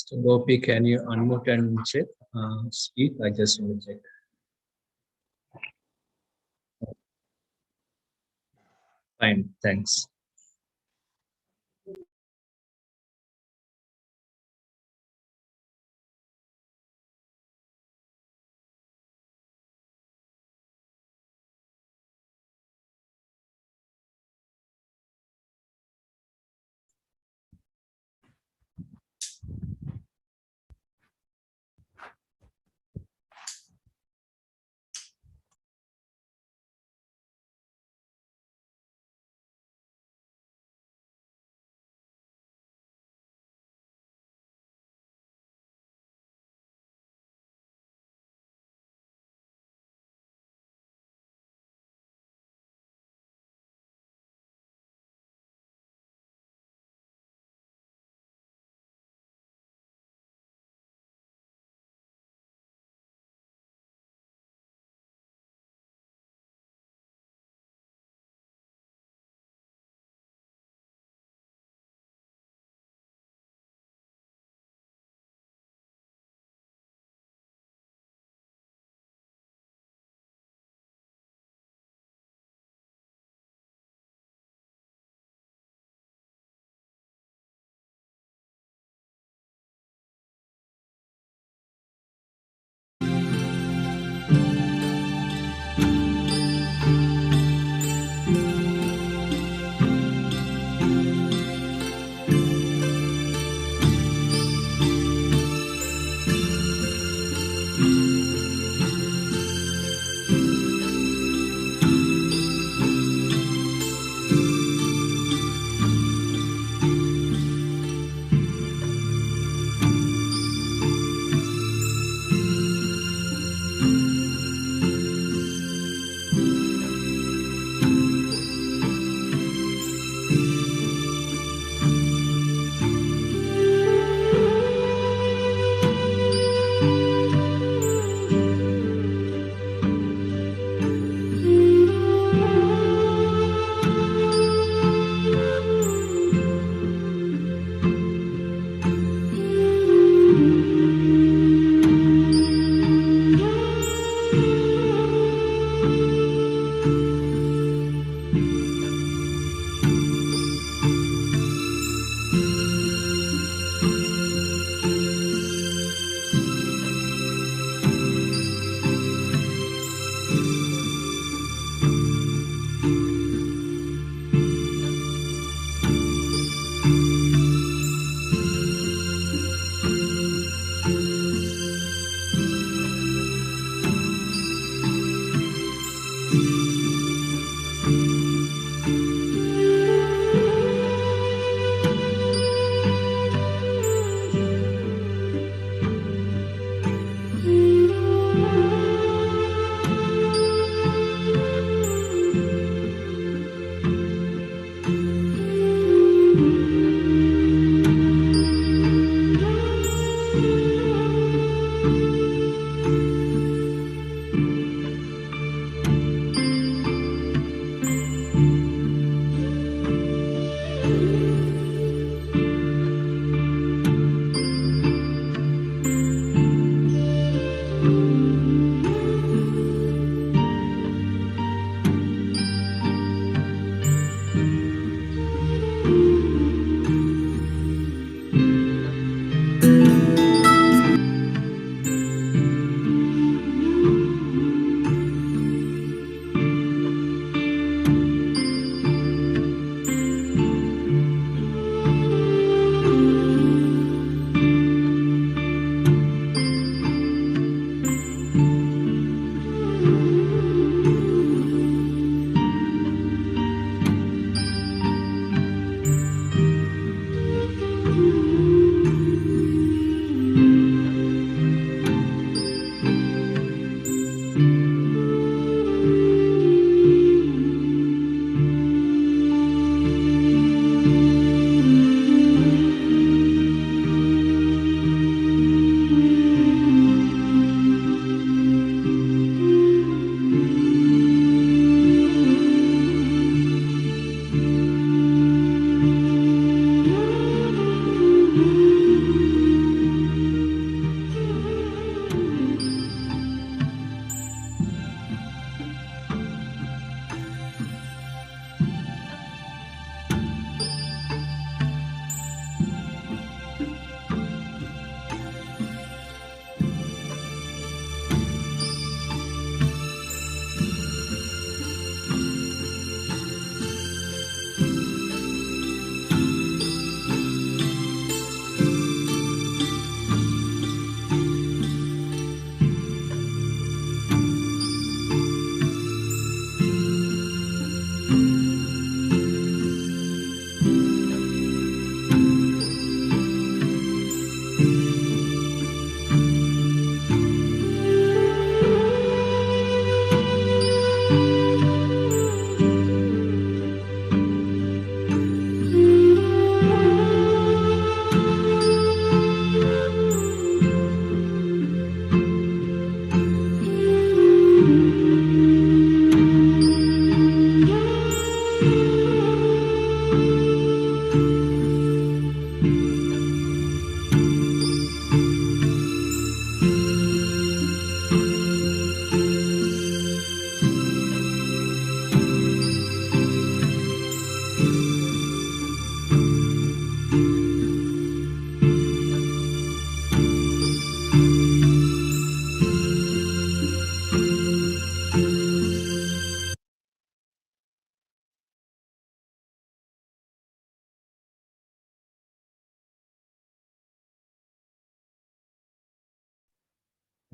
So Gopi, can you unmute and check? Speak. I just want to check. Fine. Thanks.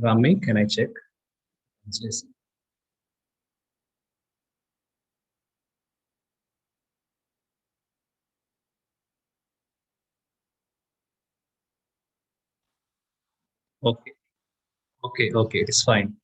Rami, can I check? Yes. Okay, okay, it's fine.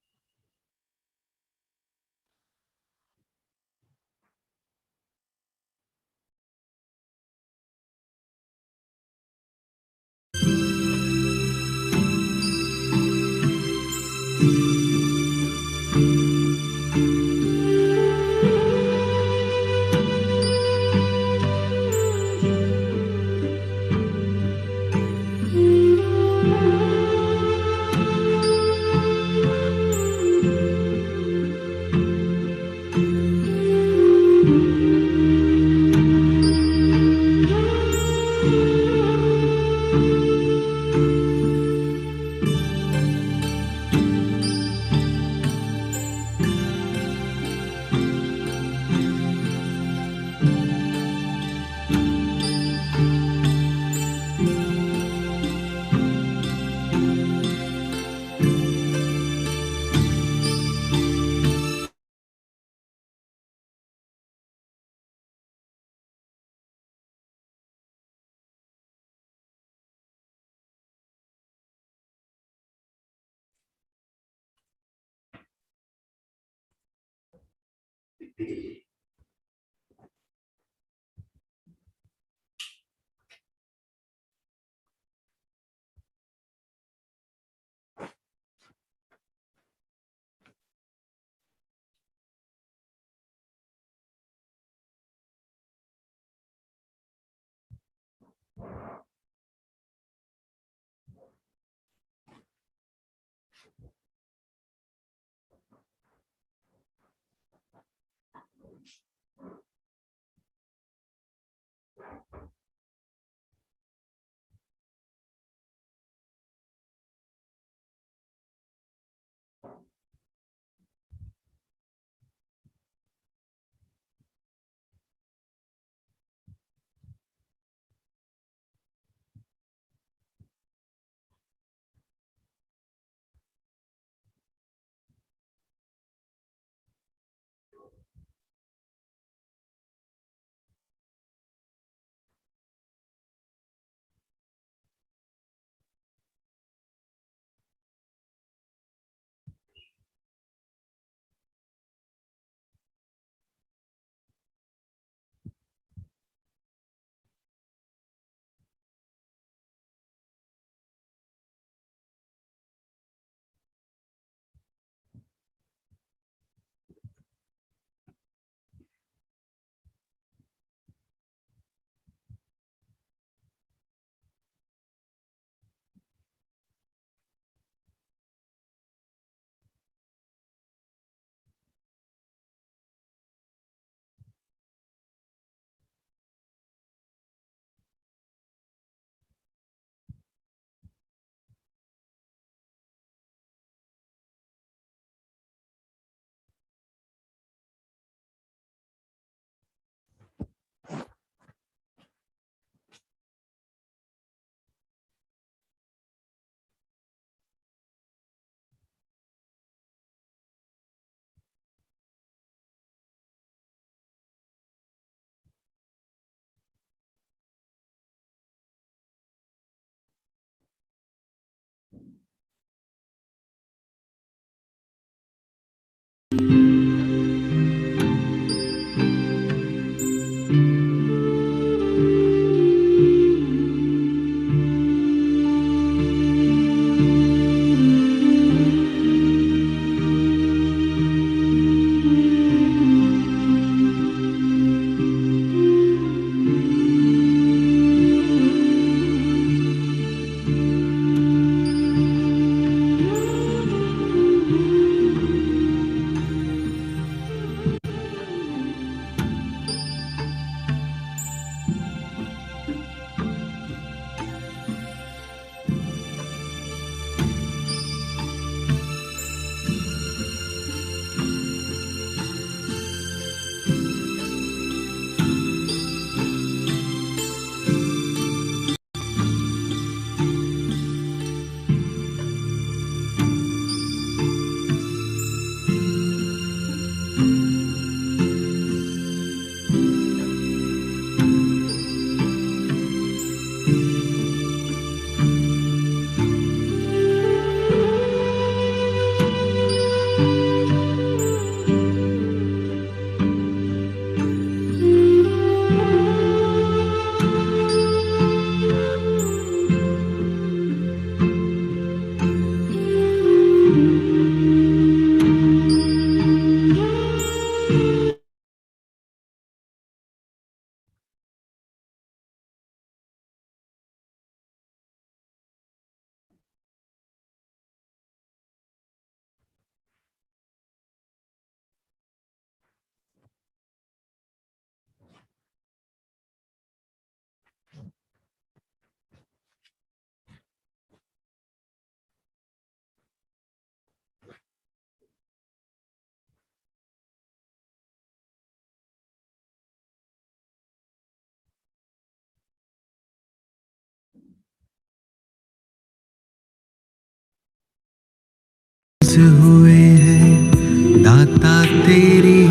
महफूज हुए हैं दाता तेरी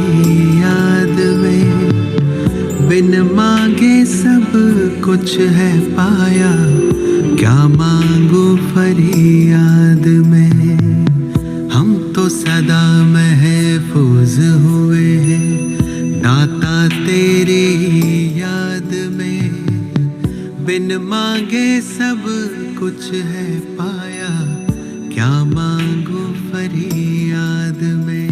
याद में। बिन मांगे सब कुछ है पाया, क्या मांगू फरियाद में। हम तो सदा महफूज हुए हैं दाता तेरी याद में। बिन मांगे सब कुछ है पाया, क्या मांगू फरियाद में।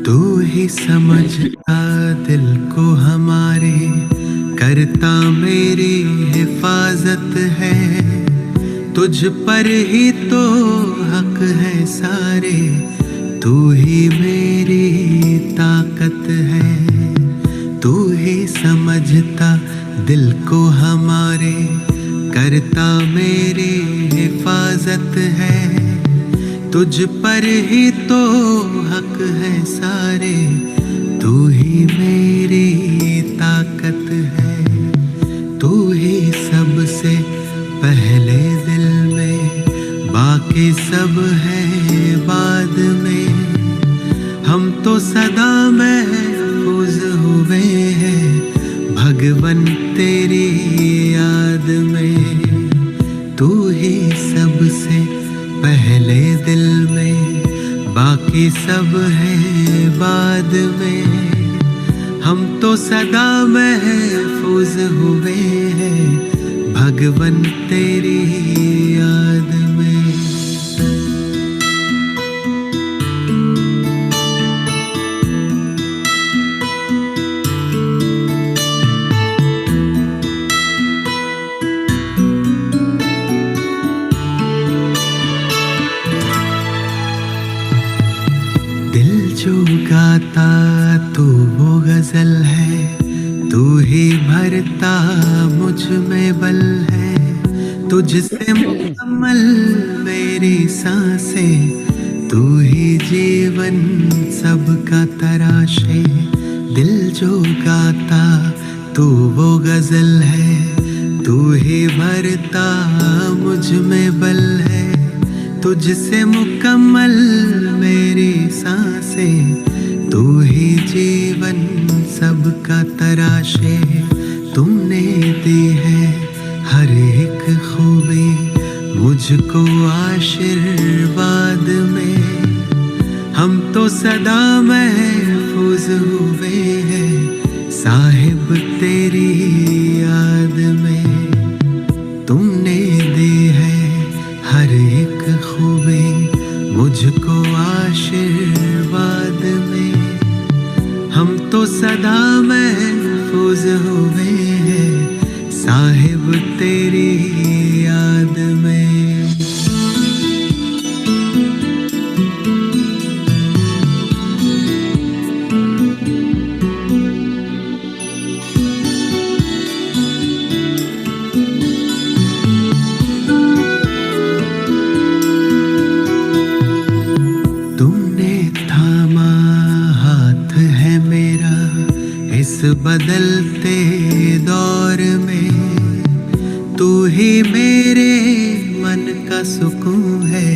तू ही समझता दिल को हमारे, करता मेरी हिफाजत है। तुझ पर ही तो हक है सारे, तू ही मेरी ताकत है। तू ही समझता दिल को हमारे, करता मेरी हिफाजत है। तुझ पर ही तो हक है सारे, तू ही मेरी ताकत है। तू ही सबसे पहले दिल में, बाकी सब है बाद में। हम तो सदा महफूज हुए हैं भगवन तेरी याद में। तू ही सबसे पहले दिल में, बाकी सब है बाद में। हम तो सदा महफूज हुए हैं भगवन तेरी याद में। जो गाता तू वो गजल है, तू ही भरता मुझ में बल है। तुझसे मुकम्मल मेरी सांसें, तू ही जीवन सबका तराशे। दिल जो गाता तू वो गजल है, तू ही भरता मुझ में बल है। तुझसे मुकम्मल मेरी सांसें, तू ही जीवन सबका तराशे। तुमने दी है हर एक खूबी मुझको आशीर्वाद में। हम तो सदा महफूज हुए हैं साहिब तेरी याद में। तुमने दी है हर एक खूबी मुझको आशीर्वाद में। हम तो सदा महफूज हुए हैं साहिब तेरी याद में। बदलते दौर में तू ही मेरे मन का सुकून है,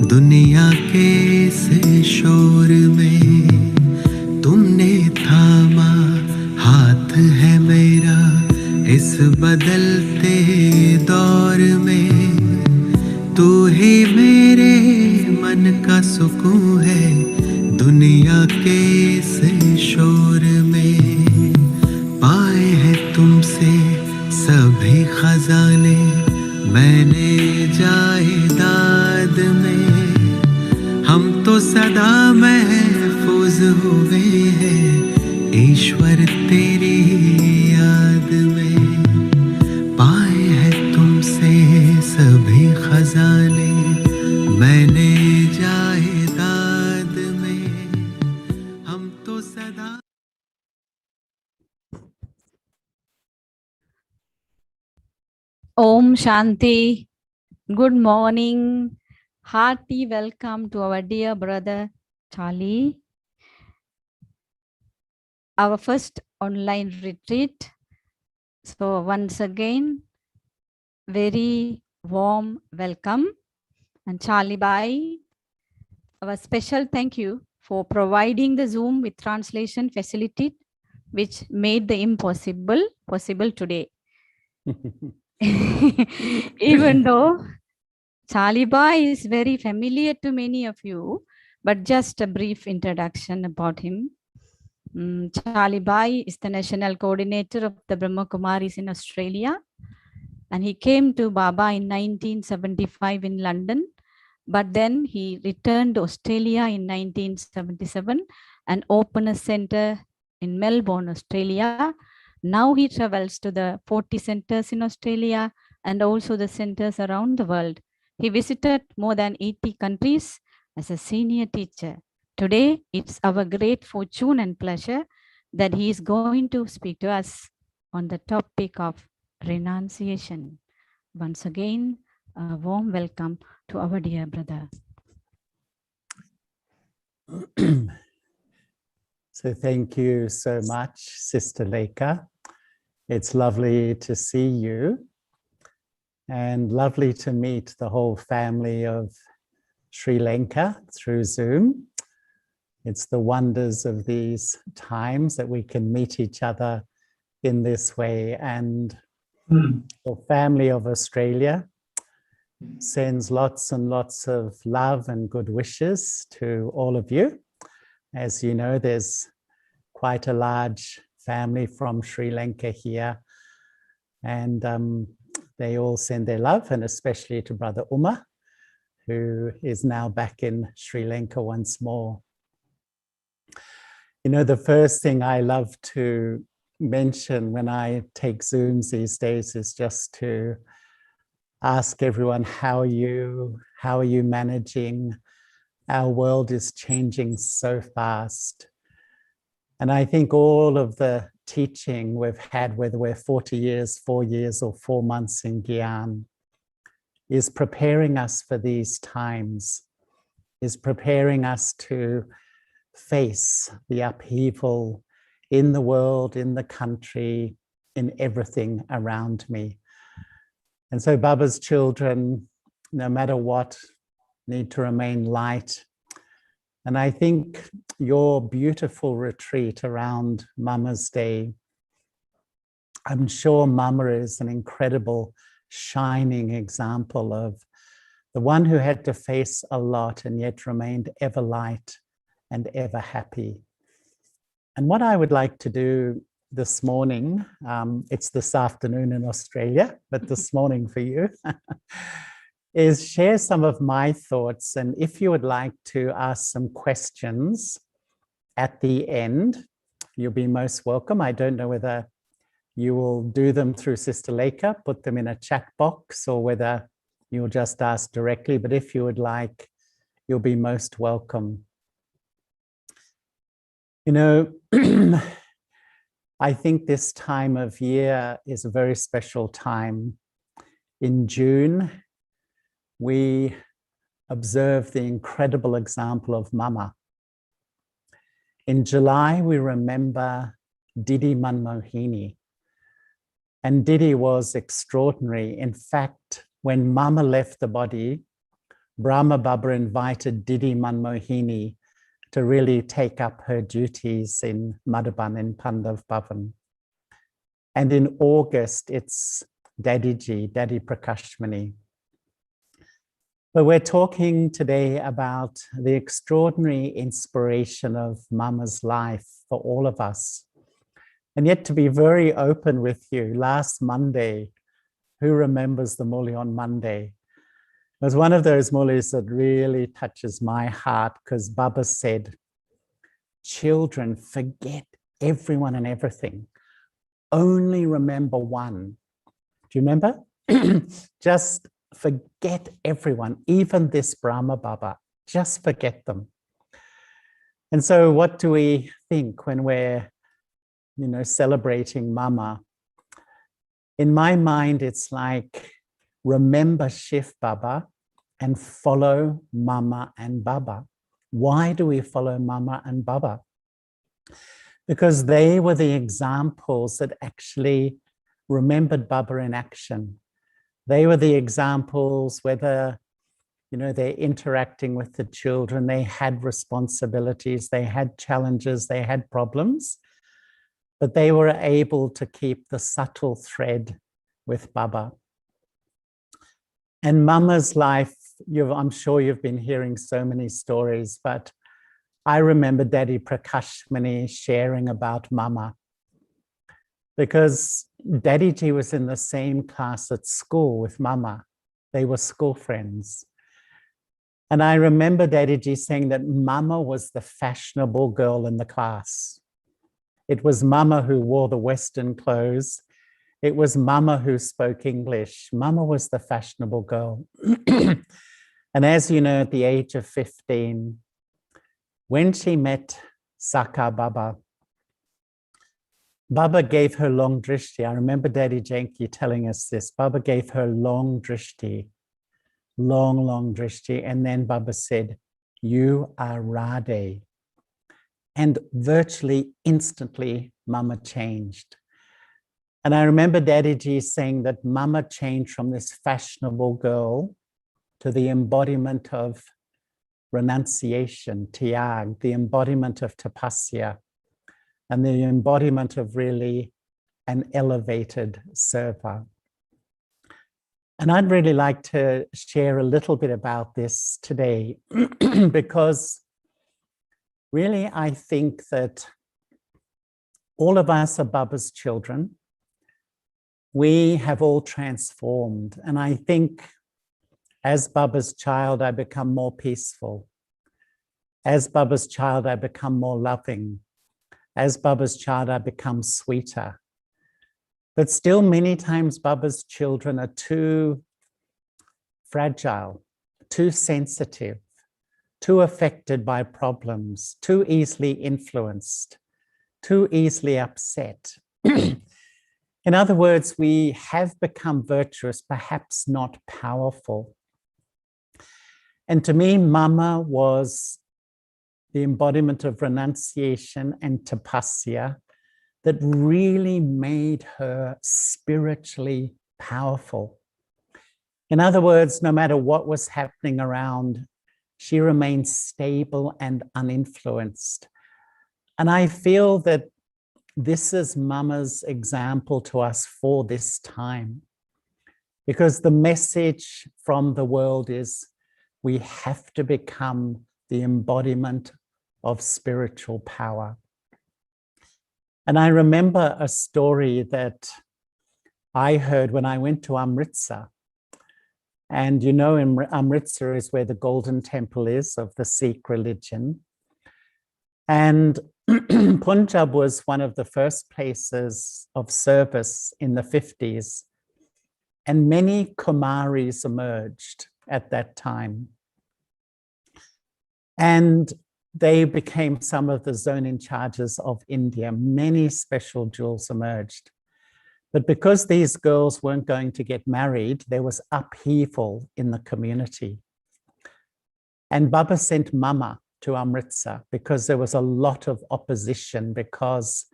दुनिया के इस शोर में। तुमने थामा हाथ है मेरा इस बदलते दौर में। तू ही मेरे मन का सुकून है, दुनिया के इस शोर में। पाए हैं तुमसे सभी खजाने मैंने जायदाद में। हम तो सदा महफूज हुए हैं ईश्वर तेरी याद में। पाए हैं तुमसे सभी खजाने मैंने जायदाद में। हम तो सदा Om Shanti. Good morning. Hearty welcome to our dear brother Charlie. Our first online retreat. So once again, very warm welcome. And Charlie Bhai, our special thank you for providing the Zoom with translation facility, which made the impossible possible today. Even though Charlie Bhai is very familiar to many of you, but just a brief introduction about him. Charlie Bhai is the national coordinator of the Brahma Kumaris in Australia, and he came to Baba in 1975 in London, but then he returned to Australia in 1977 and opened a center in Melbourne, Australia. Now he travels to the 40 centers in Australia and also the centers around the world. He visited more than 80 countries as a senior teacher. Today, it's our great fortune and pleasure that he is going to speak to us on the topic of renunciation. Once again, a warm welcome to our dear brother. So thank you so much, Sister Leka. It's lovely to see you and lovely to meet the whole family of Sri Lanka through Zoom. It's the wonders of these times that we can meet each other in this way. And the family of Australia sends lots and lots of love and good wishes to all of you. As you know, there's quite a large family from Sri Lanka here, and they all send their love, and especially to Brother Uma, who is now back in Sri Lanka once more. You know, the first thing I love to mention when I take Zooms these days is just to ask everyone, how are you managing? Our world is changing so fast. And I think all of the teaching we've had, whether we're 40 years, 4 years, or 4 months in Gyan, is preparing us for these times, is preparing us to face the upheaval in the world, in the country, in everything around me. And so Baba's children, no matter what, need to remain light. And I think your beautiful retreat around Mama's Day, I'm sure Mama is an incredible, shining example of the one who had to face a lot and yet remained ever light and ever happy. And what I would like to do this morning, it's this afternoon in Australia, but this morning for you, is share some of my thoughts. And if you would like to ask some questions at the end, you'll be most welcome. I don't know whether you will do them through Sister Leka, put them in a chat box, or whether you'll just ask directly. But if you would like, you'll be most welcome. You know, I think this time of year is a very special time. In June, we observe the incredible example of Mama. In July, we remember Didi Manmohini. And Didi was extraordinary. In fact, when Mama left the body, Brahma Baba invited Didi Manmohini to really take up her duties in Madhaban, in Pandav Bhavan. And in August, it's Daddy Prakashmani. But we're talking today about the extraordinary inspiration of Mama's life for all of us. And yet, to be very open with you, last Monday, who remembers the Muli on Monday? It was one of those Mulis that really touches my heart, because Baba said, children, forget everyone and everything. Only remember one. Do you remember? Just forget everyone, even this Brahma Baba. Just forget them. And so what do we think when we're, celebrating Mama? In my mind, it's like remember Shiv Baba and follow Mama and Baba. Why do we follow Mama and Baba? Because they were the examples that actually remembered Baba in action. They were the examples, whether they're interacting with the children, they had responsibilities, they had challenges, they had problems, but they were able to keep the subtle thread with Baba. And Mama's life, I'm sure you've been hearing so many stories, but I remember Daddy Prakashmani sharing about Mama, because Daddyji was in the same class at school with Mama. They were school friends. And I remember Daddyji saying that Mama was the fashionable girl in the class. It was Mama who wore the Western clothes. It was Mama who spoke English. Mama was the fashionable girl. And as you know, at the age of 15, when she met Saka Baba, Baba gave her long drishti. I remember Daddy Janki telling us this. Baba gave her long drishti, long drishti. And then Baba said, "You are Radhe." And virtually instantly, Mama changed. And I remember Daddyji saying that Mama changed from this fashionable girl to the embodiment of renunciation, tyag, the embodiment of tapasya, and the embodiment of really an elevated server. And I'd really like to share a little bit about this today, because really I think that all of us are Baba's children. We have all transformed. And I think as Baba's child, I become more peaceful. As Baba's child, I become more loving. As Baba's child, I become sweeter. But still, many times, Baba's children are too fragile, too sensitive, too affected by problems, too easily influenced, too easily upset. In other words, we have become virtuous, perhaps not powerful. And to me, Mama was the embodiment of renunciation and tapasya that really made her spiritually powerful. In other words, no matter what was happening around, she remained stable and uninfluenced. And I feel that this is Mama's example to us for this time, because the message from the world is we have to become the embodiment of spiritual power. And I remember a story that I heard when I went to Amritsar. And in Amritsar is where the Golden Temple is of the Sikh religion. And Punjab was one of the first places of service in the 50s. And many Kumaris emerged at that time. And they became some of the zone in charges of India. Many special jewels emerged. But because these girls weren't going to get married, there was upheaval in the community. And Baba sent Mama to Amritsar because there was a lot of opposition because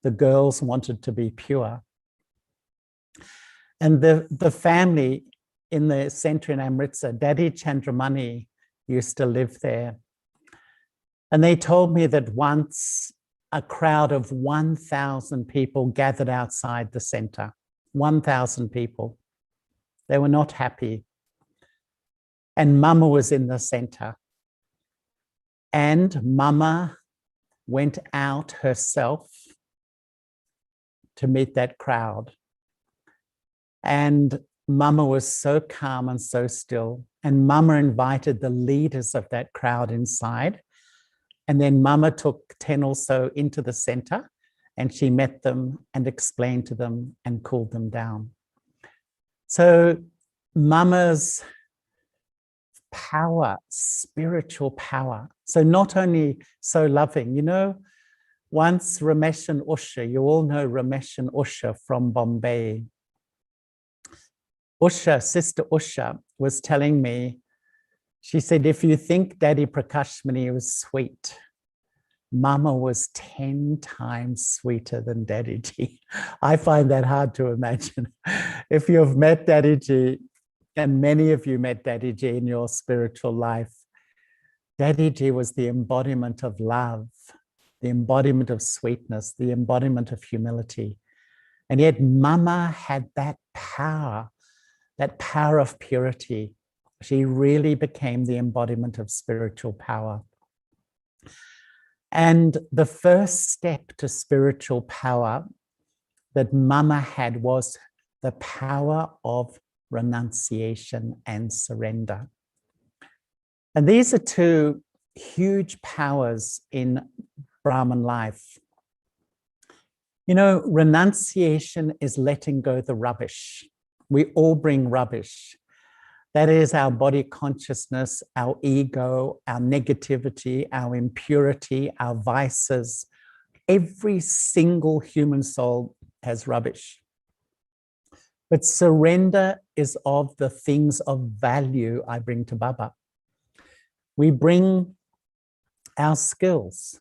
the girls wanted to be pure. And the family in the center in Amritsar, Daddy Chandramani used to live there. And they told me that once a crowd of 1,000 people gathered outside the center, 1,000 people. They were not happy. And Mama was in the center. And Mama went out herself to meet that crowd. And Mama was so calm and so still. And Mama invited the leaders of that crowd inside. And then Mama took 10 or so into the center, and she met them and explained to them and cooled them down. So Mama's power, spiritual power. So not only so loving, once Ramesh and Usha, you all know Ramesh and Usha from Bombay. Usha, Sister Usha, was telling me, she said, if you think Daddy Prakashmani was sweet, Mama was 10 times sweeter than Daddy Ji. I find that hard to imagine. If you've met Daddy Ji, and many of you met Daddy Ji in your spiritual life, Daddy Ji was the embodiment of love, the embodiment of sweetness, the embodiment of humility. And yet Mama had that power of purity. She really became the embodiment of spiritual power. And the first step to spiritual power that Mama had was the power of renunciation and surrender. And these are two huge powers in Brahman life. You know, renunciation is letting go the rubbish. We all bring rubbish. That is our body consciousness, our ego, our negativity, our impurity, our vices. Every single human soul has rubbish. But surrender is of the things of value I bring to Baba. We bring our skills,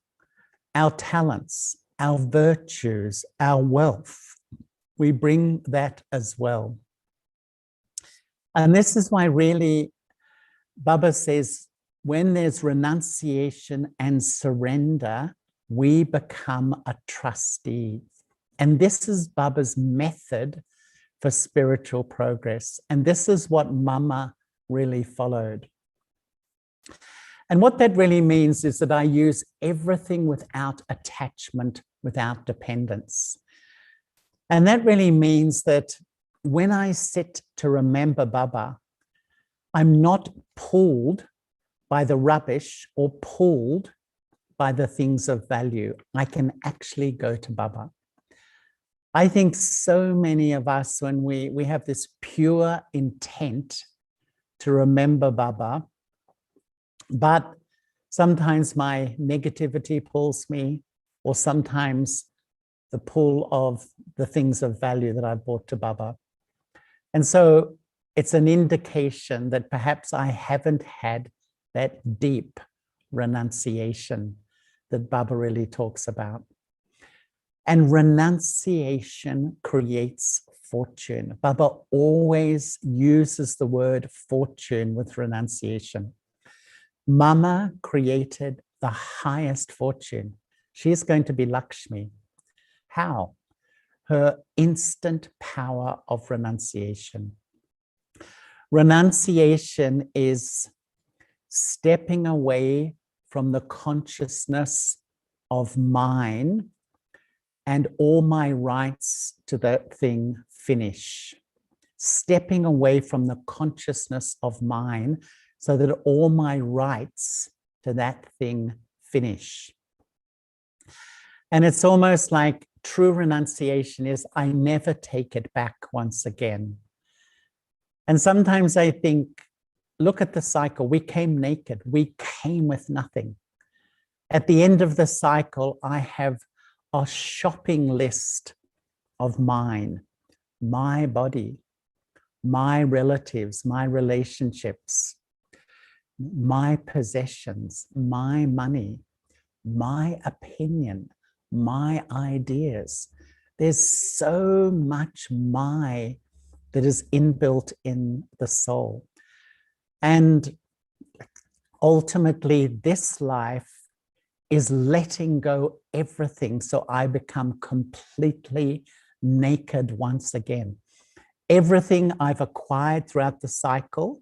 our talents, our virtues, our wealth. We bring that as well. And this is why really Baba says, when there's renunciation and surrender, we become a trustee. And this is Baba's method for spiritual progress. And this is what Mama really followed. And what that really means is that I use everything without attachment, without dependence. And that really means that when I sit to remember Baba, I'm not pulled by the rubbish or pulled by the things of value. I can actually go to Baba. I think so many of us, when we have this pure intent to remember Baba, but sometimes my negativity pulls me, or sometimes the pull of the things of value that I brought to Baba. And so it's an indication that perhaps I haven't had that deep renunciation that Baba really talks about. And renunciation creates fortune. Baba always uses the word fortune with renunciation. Mama created the highest fortune. She's going to be Lakshmi. How? Her instant power of renunciation. Renunciation is stepping away from the consciousness of mine and all my rights to that thing finish. Stepping away from the consciousness of mine so that all my rights to that thing finish. And it's almost like true renunciation is I never take it back once again. And sometimes I think, look at the cycle. We came naked. We came with nothing. At the end of the cycle, I have a shopping list of mine, my body, my relatives, my relationships, my possessions, my money, my opinion, my ideas. There's so much my that is inbuilt in the soul. And ultimately, this life is letting go everything so I become completely naked once again. Everything I've acquired throughout the cycle,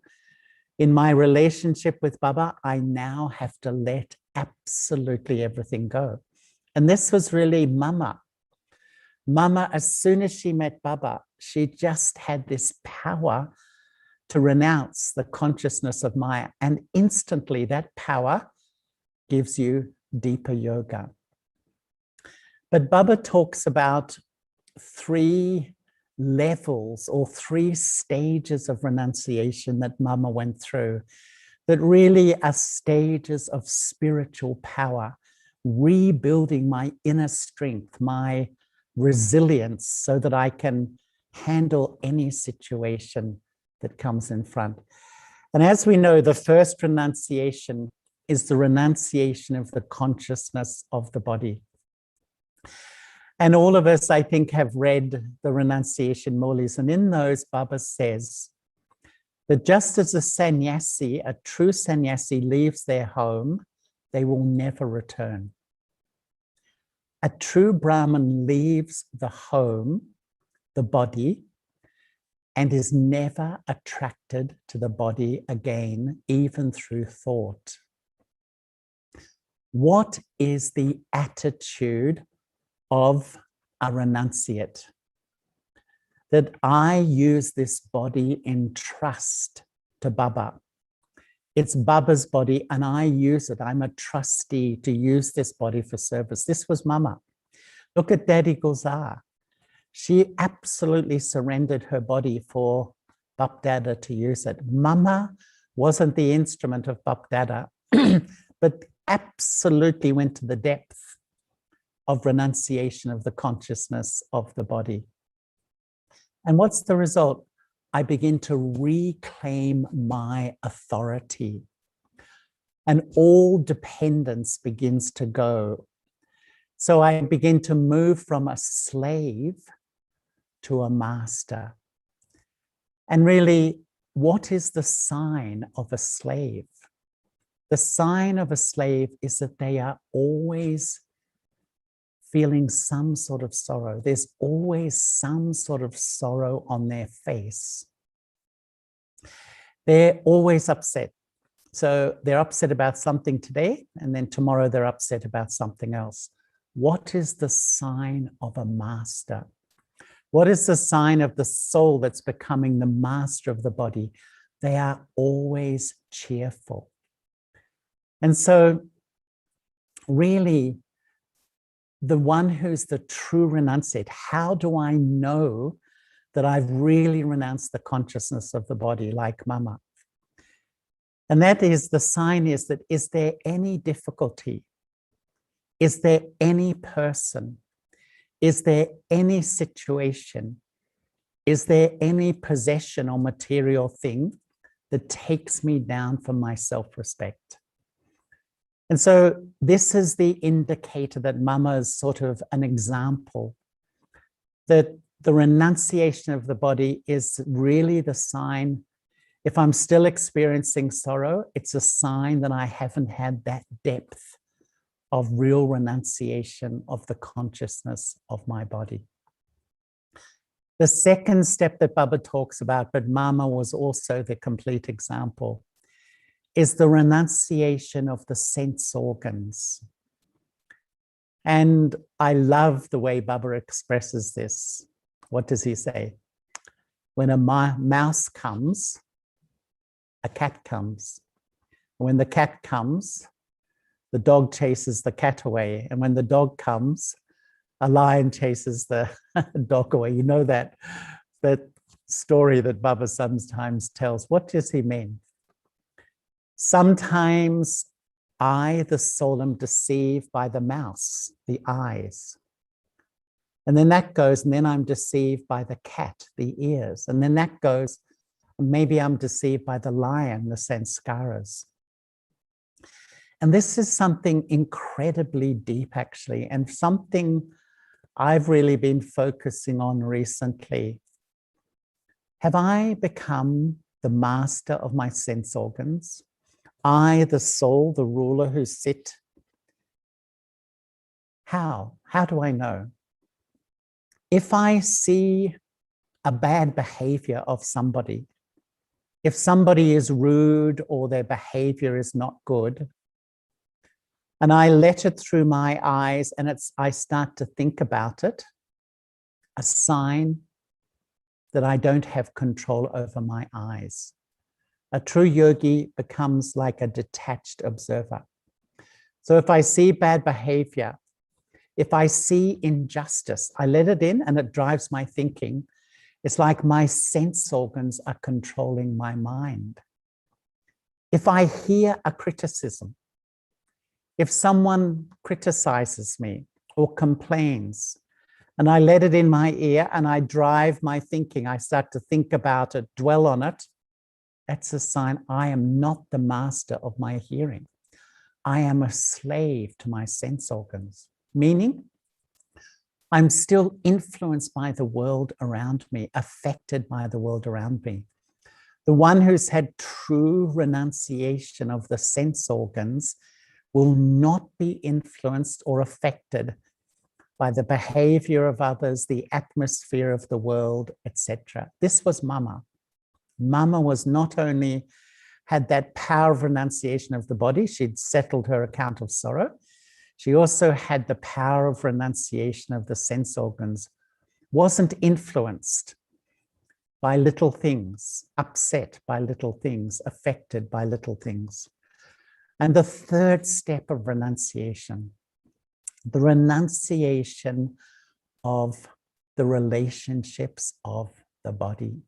in my relationship with Baba, I now have to let absolutely everything go. And this was really Mama. Mama, as soon as she met Baba, she just had this power to renounce the consciousness of Maya. And instantly that power gives you deeper yoga. But Baba talks about 3 levels or 3 stages of renunciation that Mama went through that really are stages of spiritual power, rebuilding my inner strength, my resilience, so that I can handle any situation that comes in front. And as we know, the first renunciation is the renunciation of the consciousness of the body. And all of us, I think, have read the renunciation maulis. And in those, Baba says that just as a sannyasi, a true sannyasi, leaves their home, they will never return. A true Brahmin leaves the home, the body, and is never attracted to the body again, even through thought. What is the attitude of a renunciate? That I use this body in trust to Baba. It's Baba's body and I use it. I'm a trustee to use this body for service. This was Mama. Look at Daddy Gulzar. She absolutely surrendered her body for Bap Dada to use it. Mama wasn't the instrument of Bap Dada, but absolutely went to the depth of renunciation of the consciousness of the body. And what's the result? I begin to reclaim my authority. And all dependence begins to go. So I begin to move from a slave to a master. And really, what is the sign of a slave? The sign of a slave is that they are always feeling some sort of sorrow. There's always some sort of sorrow on their face. They're always upset. So they're upset about something today, and then tomorrow they're upset about something else. What is the sign of a master? What is the sign of the soul that's becoming the master of the body? They are always cheerful. And so really, the one who's the true renunciate, how do I know that I've really renounced the consciousness of the body like Mama? And that is, the sign is that, is there any difficulty? Is there any person? Is there any situation? Is there any possession or material thing that takes me down from my self-respect? And so this is the indicator that Mama is sort of an example, that the renunciation of the body is really the sign. If I'm still experiencing sorrow, it's a sign that I haven't had that depth of real renunciation of the consciousness of my body. The second step that Baba talks about, but Mama was also the complete example, is the renunciation of the sense organs. And I love the way Baba expresses this. What does he say? When a mouse comes, a cat comes. When the cat comes, the dog chases the cat away. And when the dog comes, a lion chases the dog away. You know that story that Baba sometimes tells. What does he mean? Sometimes I, the soul, am deceived by the mouse, the eyes. And then that goes, and then I'm deceived by the cat, the ears. And then that goes, maybe I'm deceived by the lion, the sanskaras. And this is something incredibly deep, actually, and something I've really been focusing on recently. Have I become the master of my sense organs? I, the soul, the ruler who sit? How? How do I know? If I see a bad behavior of somebody, if somebody is rude or their behavior is not good, and I let it through my eyes and I start to think about it, a sign that I don't have control over my eyes. A true yogi becomes like a detached observer. So if I see bad behavior, if I see injustice, I let it in and it drives my thinking. It's like my sense organs are controlling my mind. If I hear a criticism, if someone criticizes me or complains, and I let it in my ear and I drive my thinking. I start to think about it, dwell on it. That's a sign I am not the master of my hearing. I am a slave to my sense organs, meaning I'm still influenced by the world around me, affected by the world around me. The one who's had true renunciation of the sense organs will not be influenced or affected by the behavior of others, the atmosphere of the world, etc. This was Mama. Mama was not only had that power of renunciation of the body, she'd settled her account of sorrow, she also had the power of renunciation of the sense organs, wasn't influenced by little things, upset by little things, affected by little things. And the third step of renunciation, the renunciation of the relationships of the body.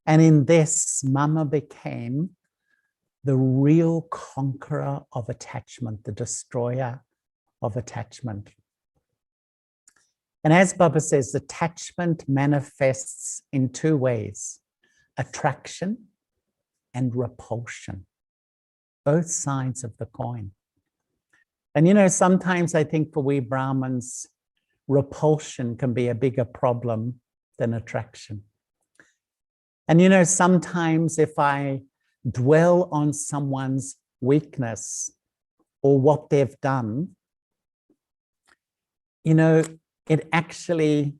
And in this, Mama became the real conqueror of attachment, the destroyer of attachment. And as Baba says, attachment manifests in two ways, attraction and repulsion, both sides of the coin. And you know, sometimes I think for we Brahmins, repulsion can be a bigger problem than attraction. And you know, sometimes if I dwell on someone's weakness or what they've done, you know, it actually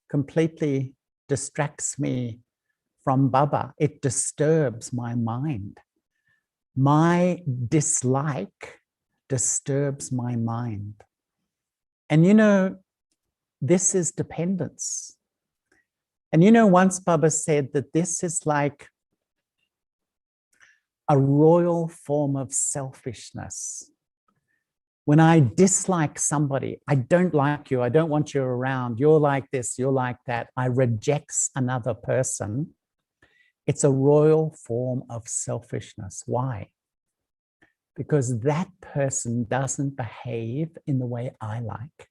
completely distracts me from Baba. It disturbs my mind. My dislike disturbs my mind. And you know, this is dependence. And you know, once Baba said that this is like a royal form of selfishness. When I dislike somebody, I don't like you, I don't want you around, you're like this, you're like that, I reject another person, it's a royal form of selfishness. Why? Because that person doesn't behave in the way I like.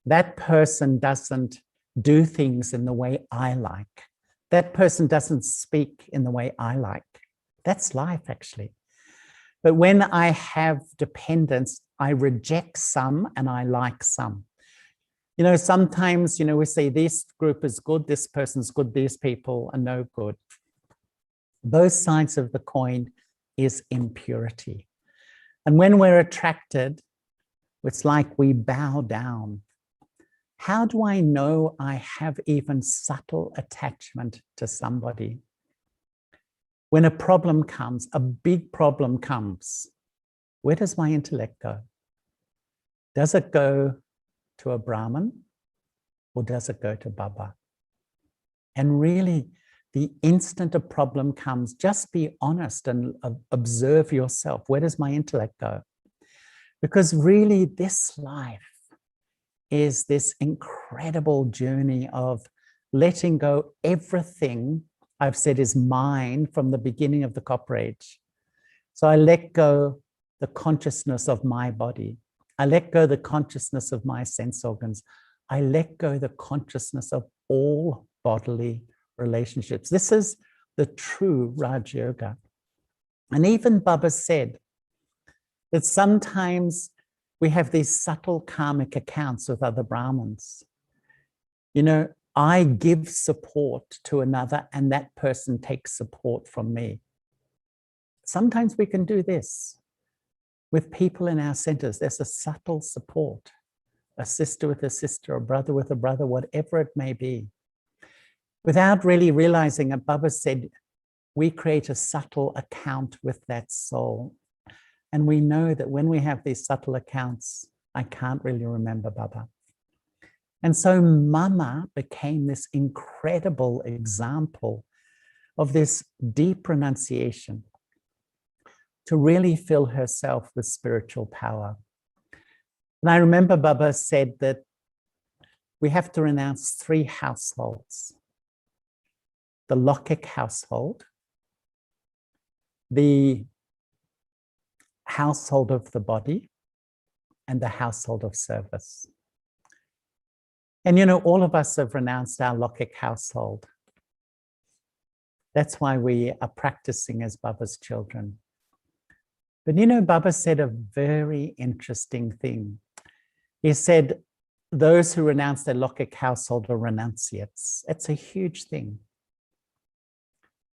That person doesn't do things in the way I like. That person doesn't speak in the way I like. That's life, actually. But when I have dependence, I reject some and I like some. You know, sometimes, you know, we say this group is good, this person's good, these people are no good. Both sides of the coin is impurity. And when we're attracted, it's like we bow down. How do I know I have even subtle attachment to somebody? When a problem comes, a big problem comes, where does my intellect go? Does it go to a Brahmin or does it go to Baba? And really, the instant a problem comes, just be honest and observe yourself. Where does my intellect go? Because really, this life is this incredible journey of letting go everything I've said is mine from the beginning of the Copper Age. So I let go the consciousness of my body. I let go the consciousness of my sense organs. I let go the consciousness of all bodily relationships. This is the true Raj Yoga. And even Baba said that sometimes we have these subtle karmic accounts with other Brahmins. You know, I give support to another and that person takes support from me. Sometimes we can do this with people in our centers. There's a subtle support, a sister with a sister, a brother with a brother, whatever it may be. Without really realizing it, Baba said, we create a subtle account with that soul. And we know that when we have these subtle accounts, I can't really remember Baba. And so Mama became this incredible example of this deep renunciation to really fill herself with spiritual power. And I remember Baba said that we have to renounce 3 households: the Lokik household, the household of the body, and the household of service. And you know, all of us have renounced our Lokic household. That's why we are practicing as Baba's children. But you know, Baba said a very interesting thing. He said, those who renounce their Lokic household are renunciates. It's a huge thing.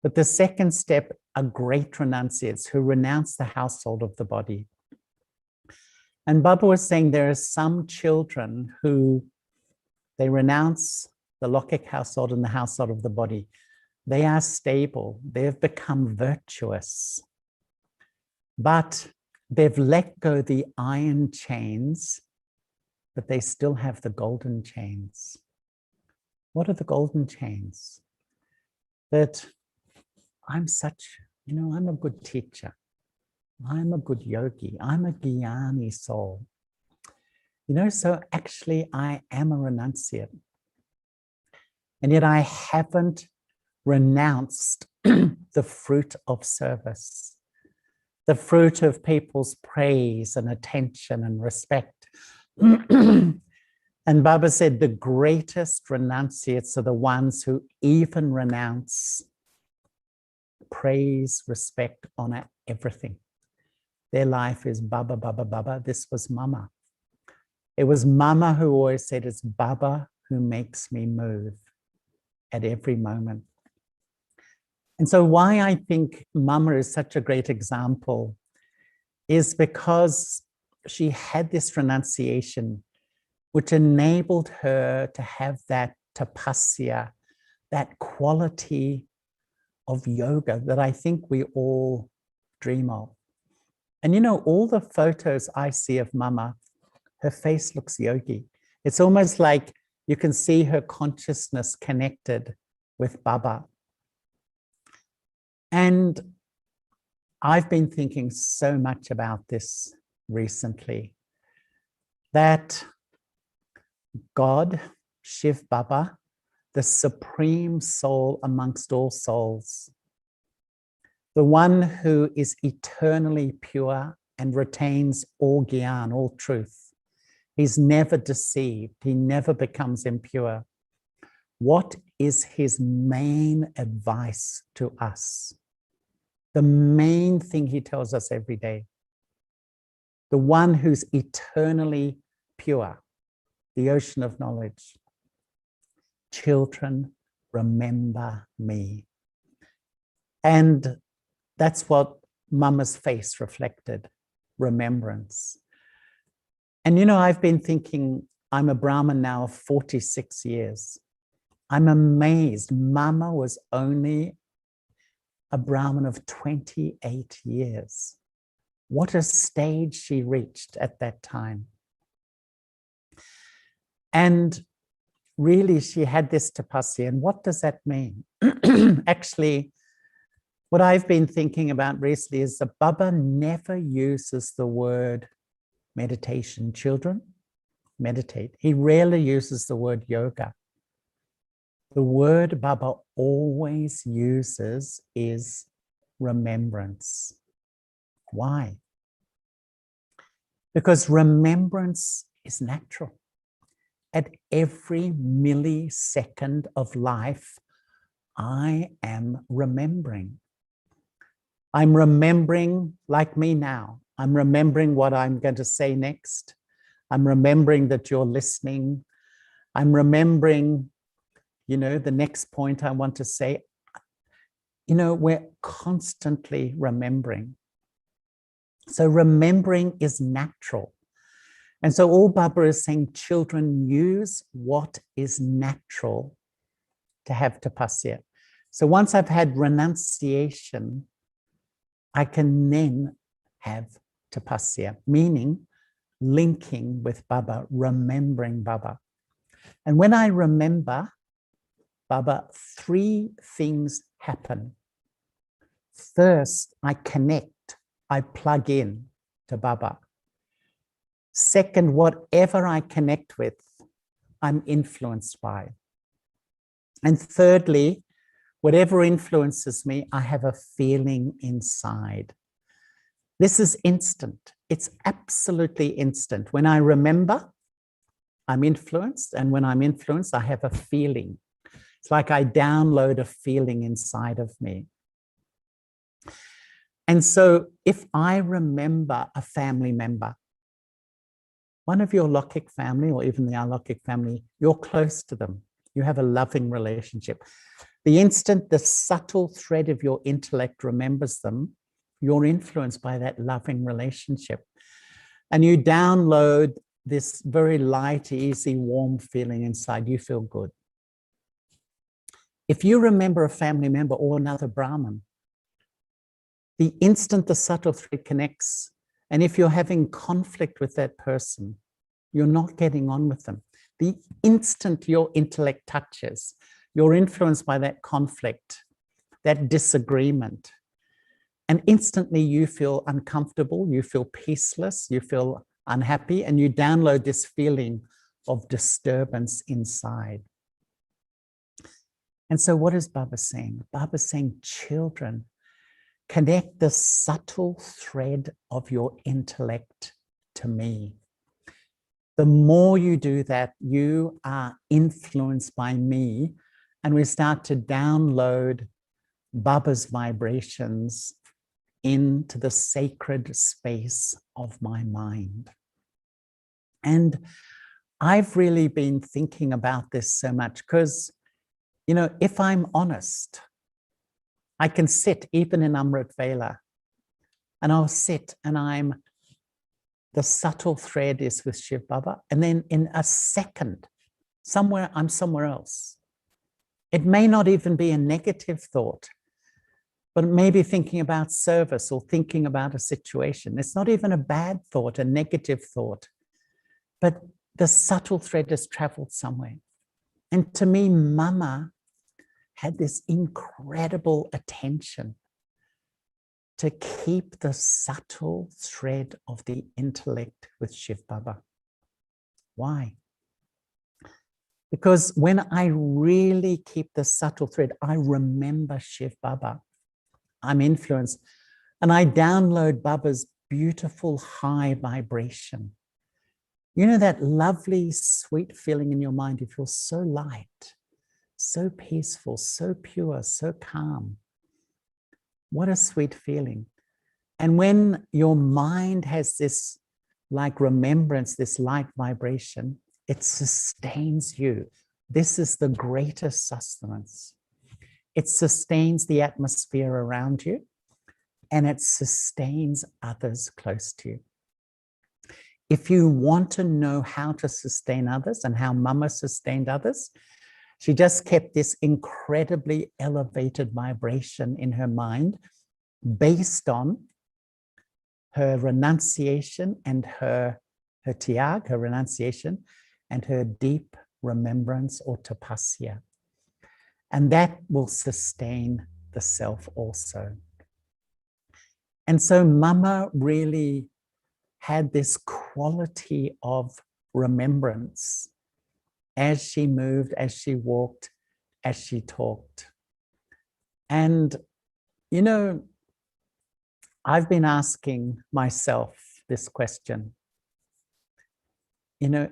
But the second step are great renunciates who renounce the household of the body. And Baba was saying there are some children who they renounce the Lokic household and the household of the body. They are stable. They have become virtuous. But they've let go the iron chains, but they still have the golden chains. What are the golden chains? That I'm such, you know, I'm a good teacher. I'm a good yogi. I'm a Gyani soul. You know, so actually I am a renunciate. And yet I haven't renounced the fruit of service, the fruit of people's praise and attention and respect. And Baba said the greatest renunciates are the ones who even renounce praise, respect, honor, everything. Their life is Baba, Baba, Baba. This was Mama. It was Mama who always said, it's Baba who makes me move at every moment. And so why I think Mama is such a great example is because she had this renunciation, which enabled her to have that tapasya, that quality of yoga that I think we all dream of. And you know, all the photos I see of Mama, her face looks yogi. It's almost like you can see her consciousness connected with Baba. And I've been thinking so much about this recently, that God, Shiv Baba, the supreme soul amongst all souls, the one who is eternally pure and retains all gyan, all truth. He's never deceived. He never becomes impure. What is his main advice to us? The main thing he tells us every day. The one who's eternally pure, the ocean of knowledge. Children, remember me. And that's what Mama's face reflected, remembrance. And you know, I've been thinking, I'm a Brahmin now of 46 years. I'm amazed. Mama was only a Brahmin of 28 years. What a stage she reached at that time. And really, she had this tapasya. And what does that mean? Actually, what I've been thinking about recently is that Baba never uses the word meditation. Children, meditate. He rarely uses the word yoga. The word Baba always uses is remembrance. Why? Because remembrance is natural. At every millisecond of life, I am remembering. I'm remembering, like me now, I'm remembering what I'm going to say next. I'm remembering that you're listening. I'm remembering, you know, the next point I want to say. You know, we're constantly remembering. So remembering is natural. And so all Baba is saying, children, use what is natural to have tapasya. So once I've had renunciation, I can then have tapasya, meaning linking with Baba, remembering Baba. And when I remember Baba, three things happen. First, I connect, I plug in to Baba. Second, whatever I connect with, I'm influenced by. And thirdly, whatever influences me, I have a feeling inside. This is instant. It's absolutely instant. When I remember, I'm influenced, and when I'm influenced, I have a feeling. It's like I download a feeling inside of me. And so if I remember a family member, one of your Lokik family or even the Alokik family, you're close to them. You have a loving relationship. The instant the subtle thread of your intellect remembers them, you're influenced by that loving relationship. And you download this very light, easy, warm feeling inside. You feel good. If you remember a family member or another Brahmin, the instant the subtle thread connects, and if you're having conflict with that person, you're not getting on with them. The instant your intellect touches, you're influenced by that conflict, that disagreement, and instantly you feel uncomfortable, you feel peaceless, you feel unhappy, and you download this feeling of disturbance inside. And so what is Baba saying? Baba's saying, children, connect the subtle thread of your intellect to me. The more you do that, you are influenced by me, and we start to download Baba's vibrations into the sacred space of my mind. And I've really been thinking about this so much because, you know, if I'm honest, I can sit even in Amrit Vela, and I'll sit and the subtle thread is with Shiv Baba, and then in a second, I'm somewhere else. It may not even be a negative thought, but maybe thinking about service or thinking about a situation. It's not even a bad thought, a negative thought, but the subtle thread has traveled somewhere. And to me, Mama had this incredible attention to keep the subtle thread of the intellect with Shiv Baba. Why? Because when I really keep the subtle thread, I remember Shiv Baba. I'm influenced, and I download Baba's beautiful high vibration. You know that lovely, sweet feeling in your mind? You feel so light, so peaceful, so pure, so calm. What a sweet feeling. And when your mind has this like remembrance, this light vibration, it sustains you. This is the greatest sustenance. It sustains the atmosphere around you, and it sustains others close to you. If you want to know how to sustain others and how Mama sustained others, she just kept this incredibly elevated vibration in her mind based on her renunciation and her tiag, her renunciation, and her deep remembrance or tapasya. And that will sustain the self also. And so Mama really had this quality of remembrance as she moved, as she walked, as she talked. And, you know, I've been asking myself this question, you know,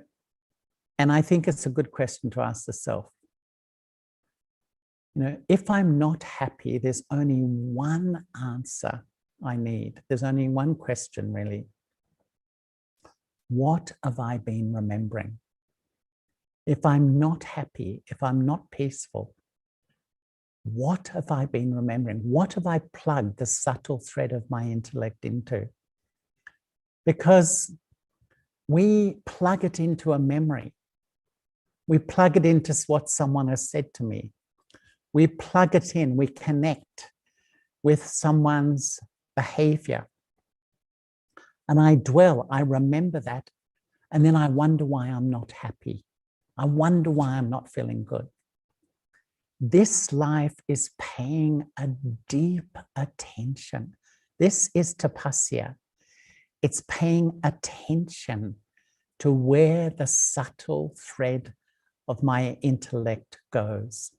and I think it's a good question to ask the self. You know, if I'm not happy, there's only one answer I need. There's only one question, really. What have I been remembering? If I'm not happy, if I'm not peaceful, what have I been remembering? What have I plugged the subtle thread of my intellect into? Because we plug it into a memory. We plug it into what someone has said to me. We plug it in, we connect with someone's behavior. And I dwell, I remember that, and then I wonder why I'm not happy. I wonder why I'm not feeling good. This life is paying a deep attention. This is tapasya. It's paying attention to where the subtle thread of my intellect goes.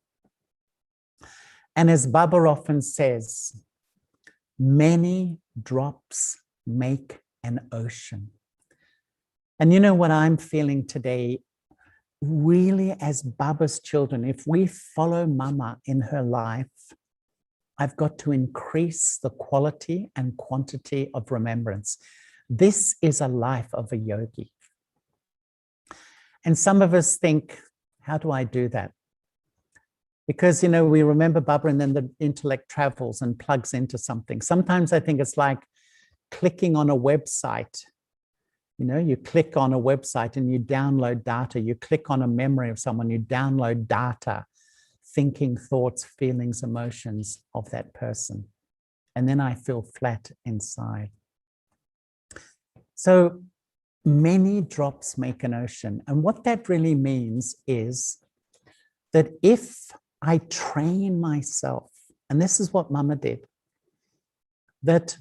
And as Baba often says, many drops make an ocean. And you know what I'm feeling today really, as Baba's children, if we follow Mama in her life, I've got to increase the quality and quantity of remembrance. This is a life of a yogi. And some of us think, how do I do that? Because, you know, we remember Baba and then the intellect travels and plugs into something. Sometimes I think it's like clicking on a website. You know, you click on a website and you download data. You click on a memory of someone, you download data, thinking, thoughts, feelings, emotions of that person. And then I feel flat inside. So many drops make an ocean. And what that really means is that if I train myself, and this is what Mama did, that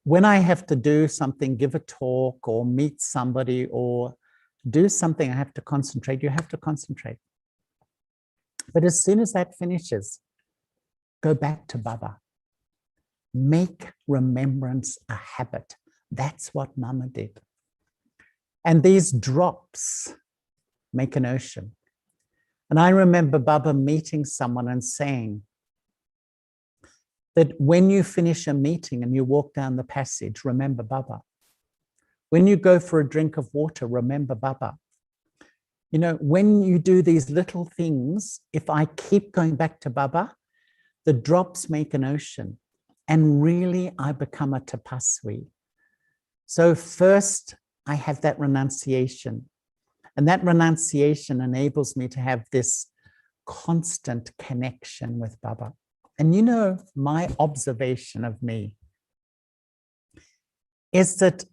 when I have to do something, give a talk or meet somebody or do something, I have to concentrate, you have to concentrate. But as soon as that finishes, go back to Baba. Make remembrance a habit. That's what Mama did. And these drops make an ocean. And I remember Baba meeting someone and saying that when you finish a meeting and you walk down the passage, remember Baba. When you go for a drink of water, remember Baba. You know, when you do these little things, if I keep going back to Baba, the drops make an ocean. And really, I become a tapaswi. So first, I have that renunciation. And that renunciation enables me to have this constant connection with Baba. And you know, my observation of me is that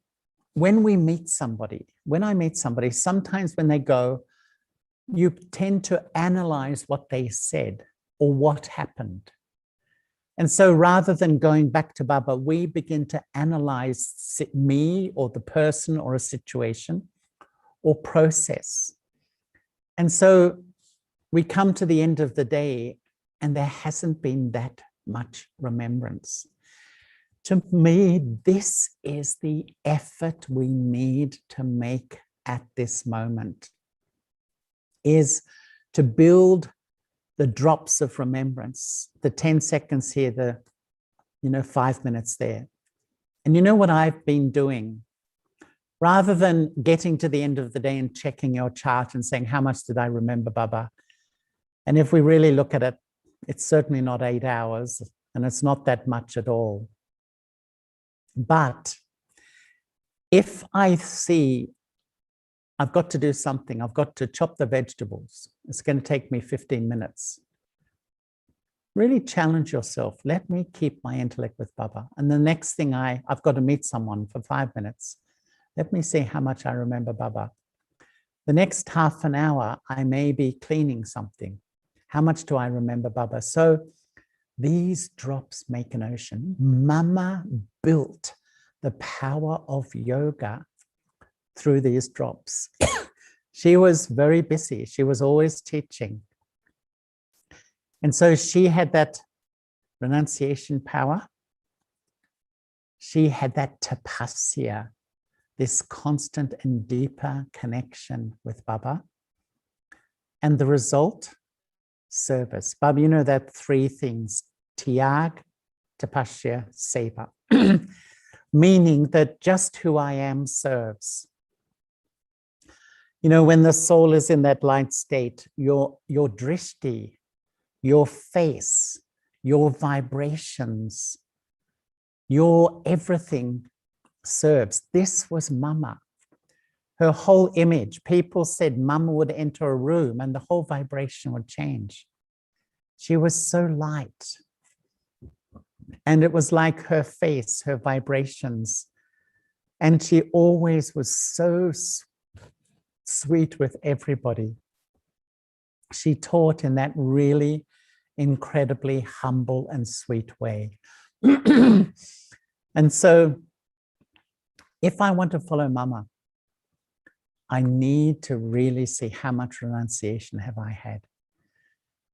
when we meet somebody, when I meet somebody, sometimes when they go, you tend to analyze what they said or what happened. And so rather than going back to Baba, we begin to analyze me or the person or a situation or process. And so we come to the end of the day and there hasn't been that much remembrance. To me, this is the effort we need to make at this moment, is to build the drops of remembrance, the 10 seconds here, the 5 minutes there. And you know what I've been doing? Rather than getting to the end of the day and checking your chart and saying, how much did I remember, Baba? And if we really look at it, it's certainly not 8 hours and it's not that much at all. But if I see I've got to do something, I've got to chop the vegetables, it's going to take me 15 minutes. Really challenge yourself. Let me keep my intellect with Baba. And the next thing I've got to meet someone for 5 minutes. Let me see how much I remember Baba. The next half an hour, I may be cleaning something. How much do I remember Baba? So these drops make an ocean. Mama built the power of yoga through these drops. She was very busy. She was always teaching. And so she had that renunciation power. She had that tapasya, this constant and deeper connection with Baba. And the result, service. Baba, you know that 3 things, tyag, tapasya, seva. Meaning that just who I am serves. You know, when the soul is in that light state, your drishti, your face, your vibrations, your everything serves. This was Mama. Her whole image, people said Mama would enter a room and the whole vibration would change. She was so light. And it was like her face, her vibrations. And she always was so sweet with everybody. She taught in that really incredibly humble and sweet way. And so if I want to follow Mama, I need to really see how much renunciation have I had.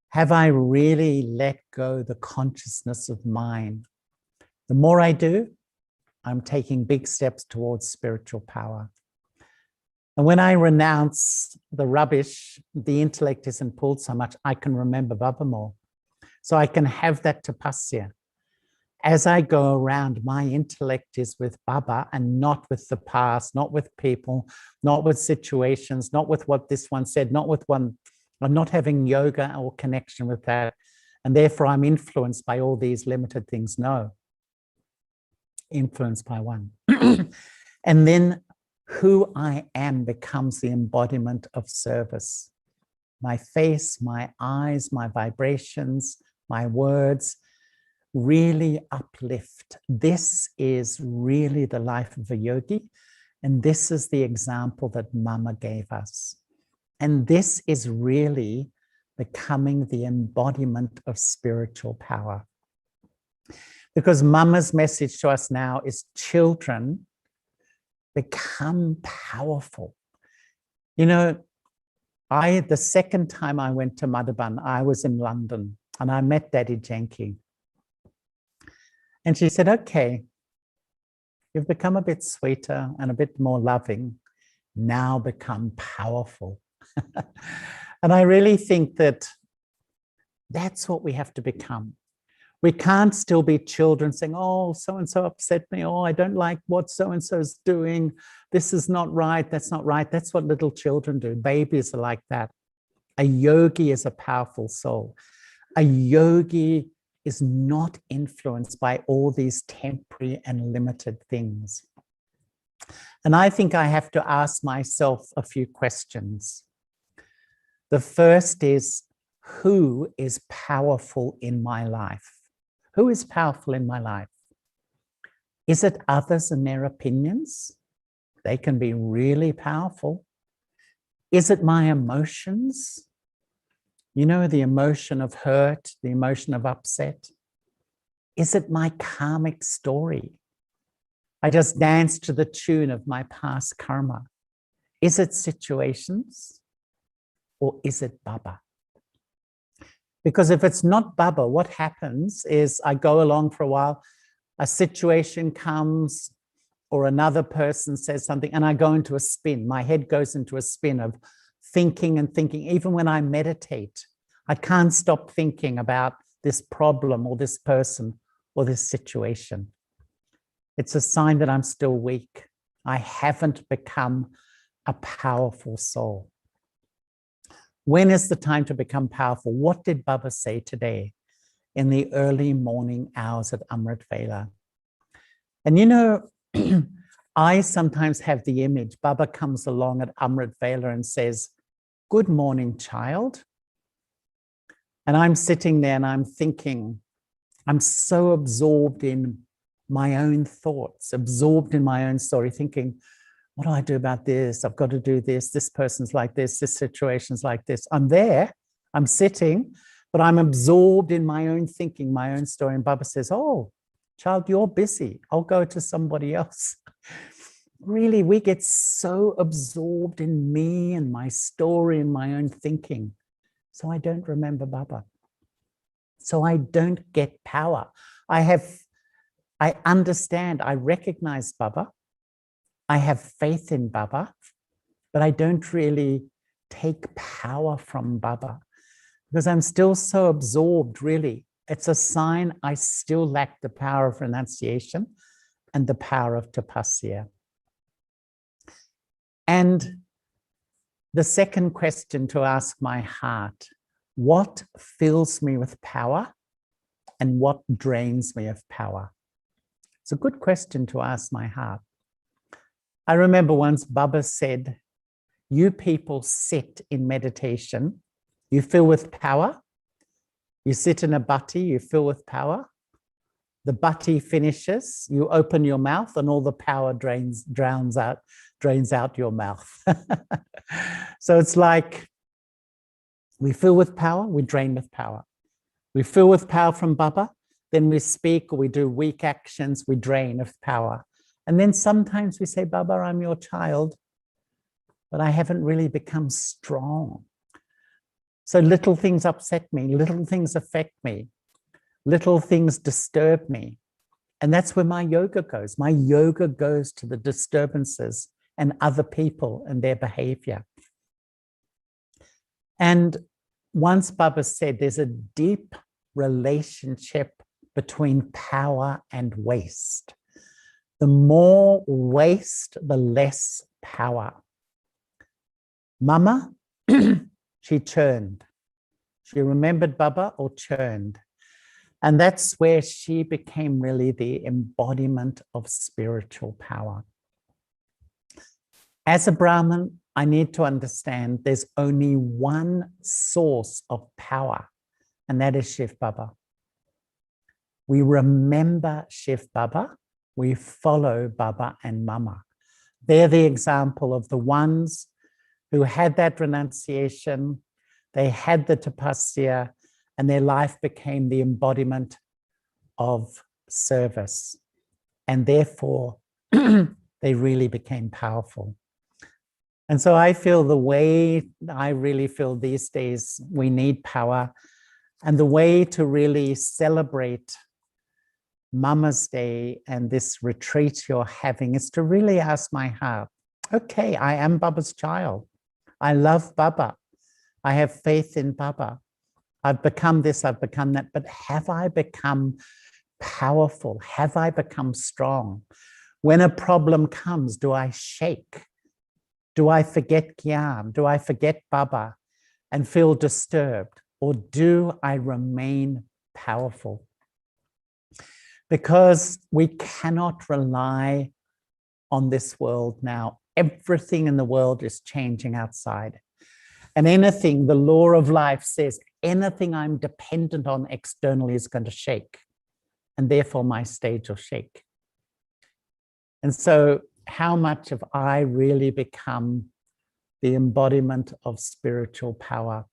Have I really let go the consciousness of mine? The more I do, I'm taking big steps towards spiritual power. And when I renounce the rubbish, the intellect isn't pulled so much, I can remember Baba more. So I can have that tapasya. As I go around, my intellect is with Baba and not with the past, not with people, not with situations, not with what this one said, not with one. I'm not having yoga or connection with that. And therefore, I'm influenced by all these limited things. No, influenced by one. And then who I am becomes the embodiment of service. My face, my eyes, my vibrations, my words really uplift. This is really the life of a yogi. And this is the example that Mama gave us. And this is really becoming the embodiment of spiritual power. Because Mama's message to us now is, children, become powerful. You know, the second time I went to Madhaban, I was in London and I met Daddy Janki. And she said, okay, you've become a bit sweeter and a bit more loving. Now become powerful. And I really think that that's what we have to become. We can't still be children saying, oh, so-and-so upset me. Oh, I don't like what so-and-so is doing. This is not right. That's not right. That's what little children do. Babies are like that. A yogi is a powerful soul. A yogi is not influenced by all these temporary and limited things. And I think I have to ask myself a few questions. The first is, who is powerful in my life? Who is powerful in my life? Is it others and their opinions? They can be really powerful. Is it my emotions? You know, the emotion of hurt, the emotion of upset. Is it my karmic story? I just danced to the tune of my past karma. Is it situations? Or is it Baba? Because if it's not Baba, what happens is I go along for a while, a situation comes or another person says something and I go into a spin. My head goes into a spin of thinking and thinking. Even when I meditate, I can't stop thinking about this problem or this person or this situation. It's a sign that I'm still weak. I haven't become a powerful soul. When is the time to become powerful? What did Baba say today in the early morning hours at Amrit Vela? And you know, I sometimes have the image, Baba comes along at Amrit Vela and says, good morning, child. And I'm sitting there and I'm thinking, I'm so absorbed in my own thoughts, absorbed in my own story, thinking, what do I do about this? I've got to do this. This person's like this situation's like this. I'm there, I'm sitting, but I'm absorbed in my own thinking, my own story. And Baba says, oh, child, you're busy. I'll go to somebody else. Really, we get so absorbed in me and my story and my own thinking. So I don't remember Baba. So I don't get power. I understand, I recognize Baba. I have faith in Baba, but I don't really take power from Baba because I'm still so absorbed, really. It's a sign I still lack the power of renunciation and the power of tapasya. And the second question to ask my heart, what fills me with power and what drains me of power? It's a good question to ask my heart. I remember once Baba said, you people sit in meditation, you fill with power, you sit in a bhatti, you fill with power, the bhatti finishes, you open your mouth and all the power drains out your mouth. So it's like we fill with power, we drain with power. We fill with power from Baba, then we speak or we do weak actions, we drain of power. And then sometimes we say, Baba, I'm your child, but I haven't really become strong. So little things upset me, little things affect me, little things disturb me. And that's where my yoga goes. My yoga goes to the disturbances and other people and their behavior. And once Baba said there's a deep relationship between power and waste. The more waste, the less power. Mama, she churned. She remembered Baba or churned. And that's where she became really the embodiment of spiritual power. As a Brahmin, I need to understand there's only one source of power, and that is Shiv Baba. We remember Shiv Baba, we follow Baba and Mama. They're the example of the ones who had that renunciation, they had the tapasya, and their life became the embodiment of service. And therefore, they really became powerful. And so I feel the way I really feel these days, we need power. And the way to really celebrate Mama's Day and this retreat you're having is to really ask my heart, okay, I am Baba's child. I love Baba. I have faith in Baba. I've become this, I've become that, but have I become powerful? Have I become strong? When a problem comes, do I shake? Do I forget Gyan? Do I forget Baba and feel disturbed? Or do I remain powerful? Because we cannot rely on this world now. Everything in the world is changing outside. And anything, the law of life says, anything I'm dependent on externally is going to shake. And therefore my stage will shake. And so how much have I really become the embodiment of spiritual power?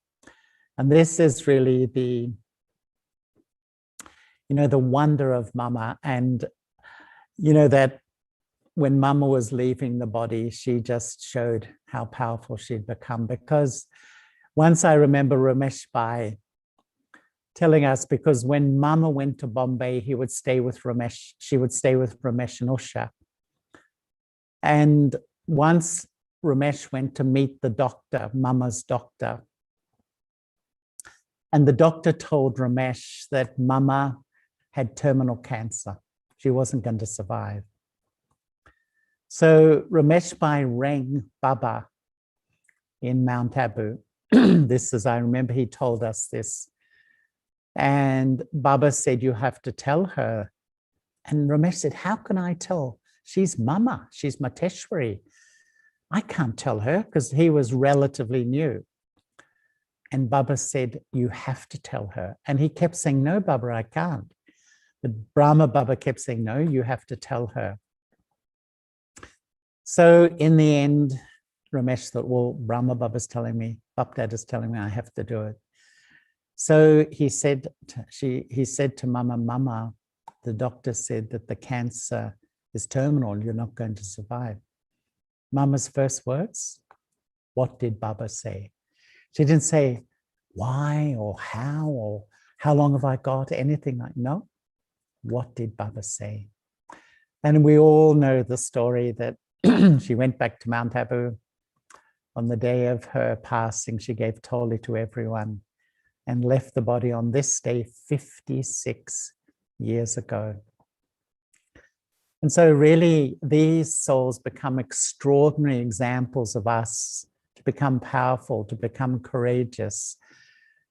And this is really the, the wonder of Mama. And, that when Mama was leaving the body, she just showed how powerful she'd become. Because once I remember Ramesh Bhai telling us, because when Mama went to Bombay, he would stay with Ramesh, she would stay with Ramesh and Usha. And once Ramesh went to meet the doctor, Mama's doctor, and the doctor told Ramesh that Mama had terminal cancer. She wasn't going to survive. So Ramesh Bhai rang Baba in Mount Abu. This is, I remember he told us this. And Baba said, you have to tell her. And Ramesh said, how can I tell? She's Mama, she's Mateshwari. I can't tell her, because he was relatively new. And Baba said, you have to tell her. And he kept saying, no, Baba, I can't. But Brahma Baba kept saying, no, you have to tell her. So in the end, Ramesh thought, well, Brahma Baba's telling me, Bapdad is telling me I have to do it. So he said to Mama, Mama, the doctor said that the cancer is terminal, you're not going to survive. Mama's first words, what did Baba say? She didn't say why or how long have I got, anything like, no. What did Baba say? And we all know the story that she went back to Mount Abu. On the day of her passing, she gave Toli to everyone and left the body on this day 56 years ago. And so really, these souls become extraordinary examples of us to become powerful, to become courageous,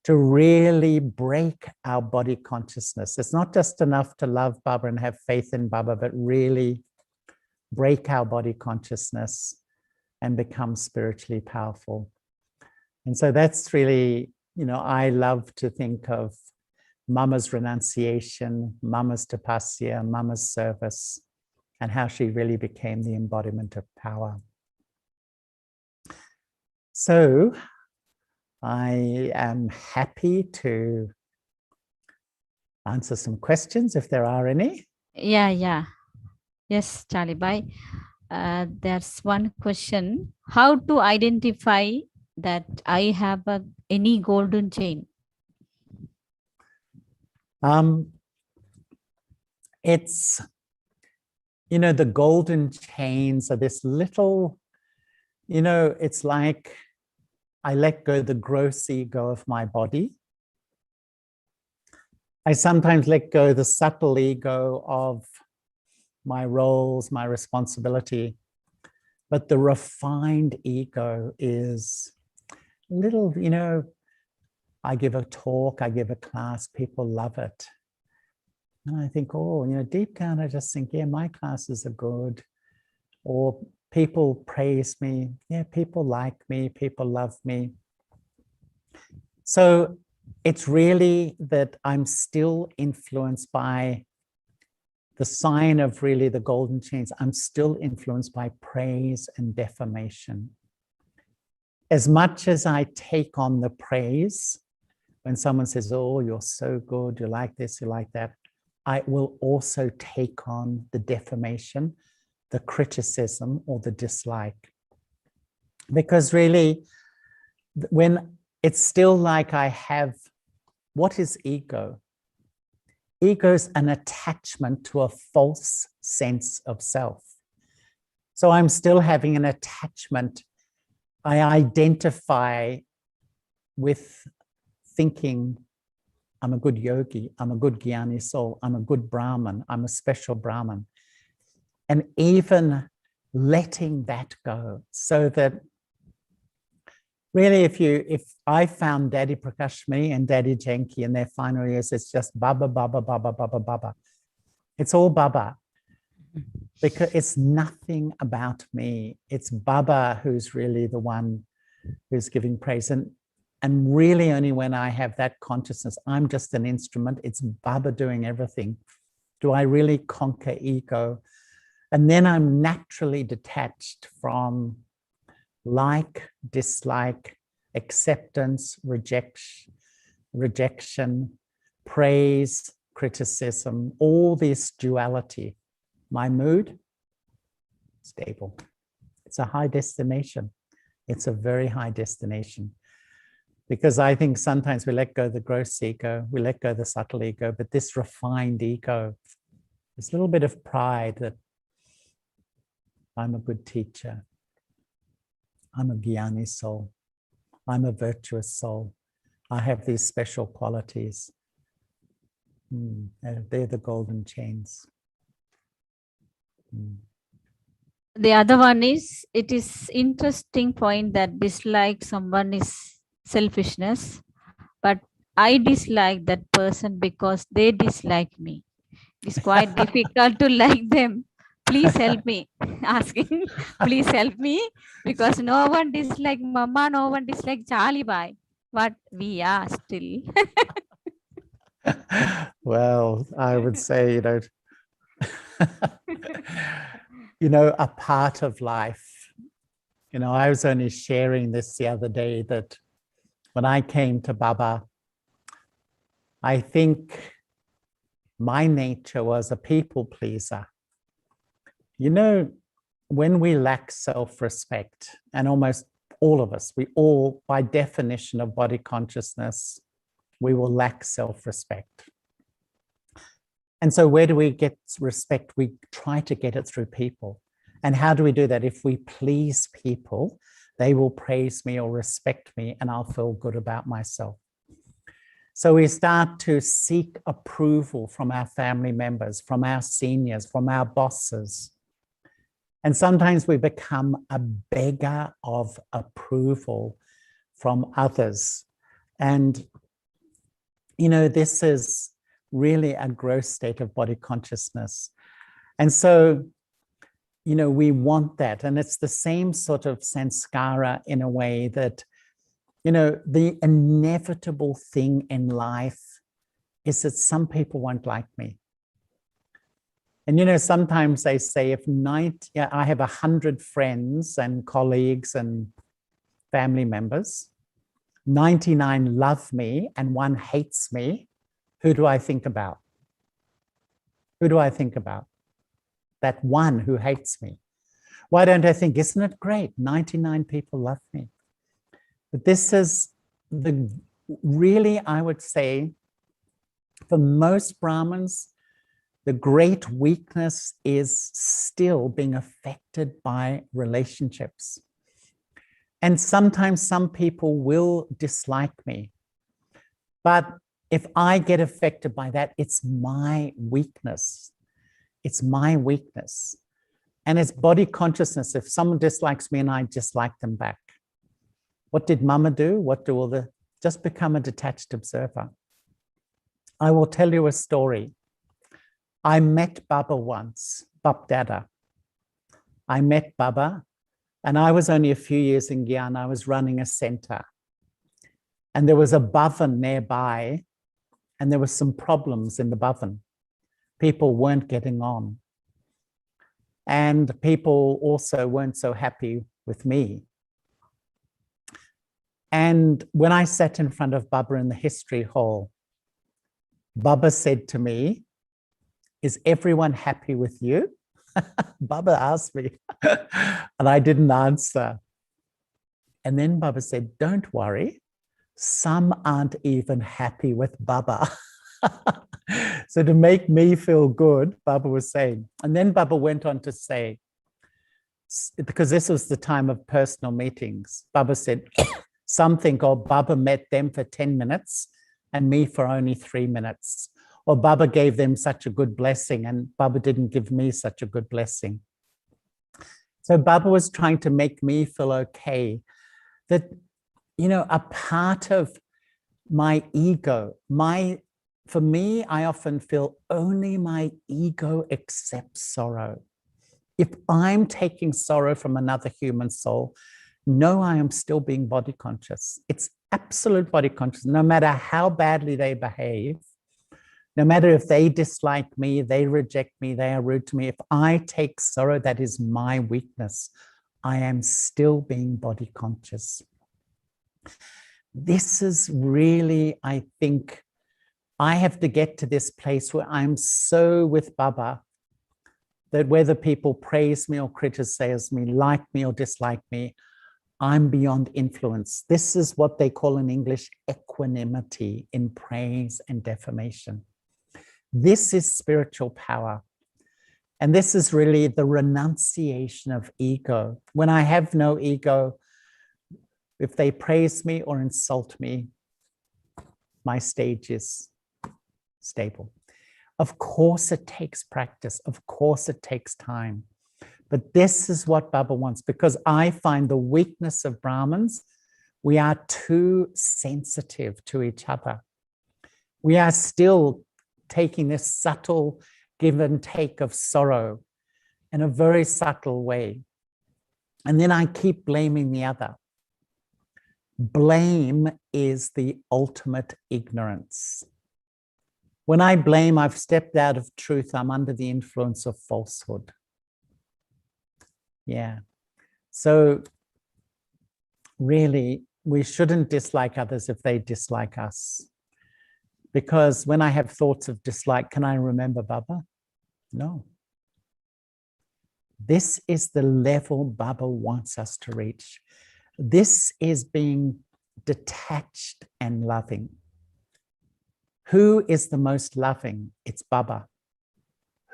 to really break our body consciousness. It's not just enough to love Baba and have faith in Baba, but really break our body consciousness and become spiritually powerful. And so that's really, I love to think of Mama's renunciation, Mama's tapasya, Mama's service, and how she really became the embodiment of power. So I am happy to answer some questions if there are any. Yeah. Yes, Charlie Bhai. There's one question. How to identify that I have any golden chain? It's, the golden chains are this little You know, it's like I let go the gross ego of my body. I sometimes let go the subtle ego of my roles, my responsibility. But the refined ego is little, you know, I give a talk, I give a class, people love it. And I think, oh, you know, deep down, I just think, yeah, my classes are good. Or people praise me. Yeah, people like me, people love me. So it's really that I'm still influenced by the sign of really the golden chains. I'm still influenced by praise and defamation. As much as I take on the praise, when someone says, oh, you're so good, you like this, you like that, I will also take on the defamation, the criticism, or the dislike. Because really, when it's still like I have, what is ego? Ego is an attachment to a false sense of self. So I'm still having an attachment. I identify with thinking I'm a good yogi, I'm a good Jnani soul, I'm a good Brahman, I'm a special Brahman. And even letting that go, so that really if I found Daddy Prakashmani and Daddy Janki in their final years, it's just Baba, Baba, Baba, Baba, Baba. It's all Baba. Because it's nothing about me. It's Baba who's really the one who's giving praise. And really only when I have that consciousness, I'm just an instrument, it's Baba doing everything, do I really conquer ego. And then I'm naturally detached from like, dislike, acceptance, rejection, praise, criticism, all this duality. My mood, stable. It's a high destination. It's a very high destination. Because I think sometimes we let go the gross ego, we let go the subtle ego, but this refined ego, this little bit of pride that I'm a good teacher, I'm a Jnani soul, I'm a virtuous soul, I have these special qualities. They're the golden chains. The other one is, it is interesting point that dislike someone is selfishness, but I dislike that person because they dislike me. It's quite difficult to like them. Please help me. Asking, please help me, because no one dislike Mama, no one dislike Charlie Bhai. But we are still. Well, I would say, a part of life. I was only sharing this the other day that when I came to Baba, I think my nature was a people pleaser. When we lack self-respect, and almost all of us, we all, by definition of body consciousness, we will lack self-respect. And so where do we get respect? We try to get it through people. And how do we do that? If we please people, they will praise me or respect me, and I'll feel good about myself. So we start to seek approval from our family members, from our seniors, from our bosses. And sometimes we become a beggar of approval from others. And, this is really a gross state of body consciousness. And so, we want that. And it's the same sort of sanskara in a way that, the inevitable thing in life is that some people won't like me. And, sometimes they say I have 100 friends and colleagues and family members, 99 love me and 1 hates me. Who do I think about? Who do I think about? That 1 who hates me. Why don't I think, isn't it great? 99 people love me. But this is really, I would say, for most Brahmins, the great weakness is still being affected by relationships. And sometimes some people will dislike me. But if I get affected by that, it's my weakness. It's my weakness. And it's body consciousness. If someone dislikes me and I dislike them back, what did Mama do? What do all the... Just become a detached observer. I will tell you a story. I met Baba once, Bap Dada. I met Baba, and I was only a few years in Guyana. I was running a center. And there was a bhavan nearby, and there were some problems in the bhavan. People weren't getting on. And people also weren't so happy with me. And when I sat in front of Baba in the history hall, Baba said to me, "Is everyone happy with you?" Baba asked me, and I didn't answer. And then Baba said, "Don't worry, some aren't even happy with Baba." So to make me feel good, Baba was saying, and then Baba went on to say, because this was the time of personal meetings, Baba said, some think, oh, Baba met them for 10 minutes and me for only 3 minutes. Or Baba gave them such a good blessing and Baba didn't give me such a good blessing. So Baba was trying to make me feel okay that, you know, a part of my ego, for me, I often feel only my ego accepts sorrow. If I'm taking sorrow from another human soul, no, I am still being body conscious. It's absolute body conscious, no matter how badly they behave, no matter if they dislike me, they reject me, they are rude to me. If I take sorrow, that is my weakness. I am still being body conscious. This is really, I think, I have to get to this place where I'm so with Baba that whether people praise me or criticize me, like me or dislike me, I'm beyond influence. This is what they call in English equanimity in praise and defamation. This is spiritual power. And this is really the renunciation of ego. When I have no ego, if they praise me or insult me, my stage is stable. Of course, it takes practice. Of course, it takes time. But this is what Baba wants, because I find the weakness of Brahmins, we are too sensitive to each other. We are still taking this subtle give and take of sorrow in a very subtle way. And then I keep blaming the other. Blame is the ultimate ignorance. When I blame, I've stepped out of truth. I'm under the influence of falsehood. Yeah. So really, we shouldn't dislike others if they dislike us. Because when I have thoughts of dislike, can I remember Baba? No. This is the level Baba wants us to reach. This is being detached and loving. Who is the most loving? It's Baba.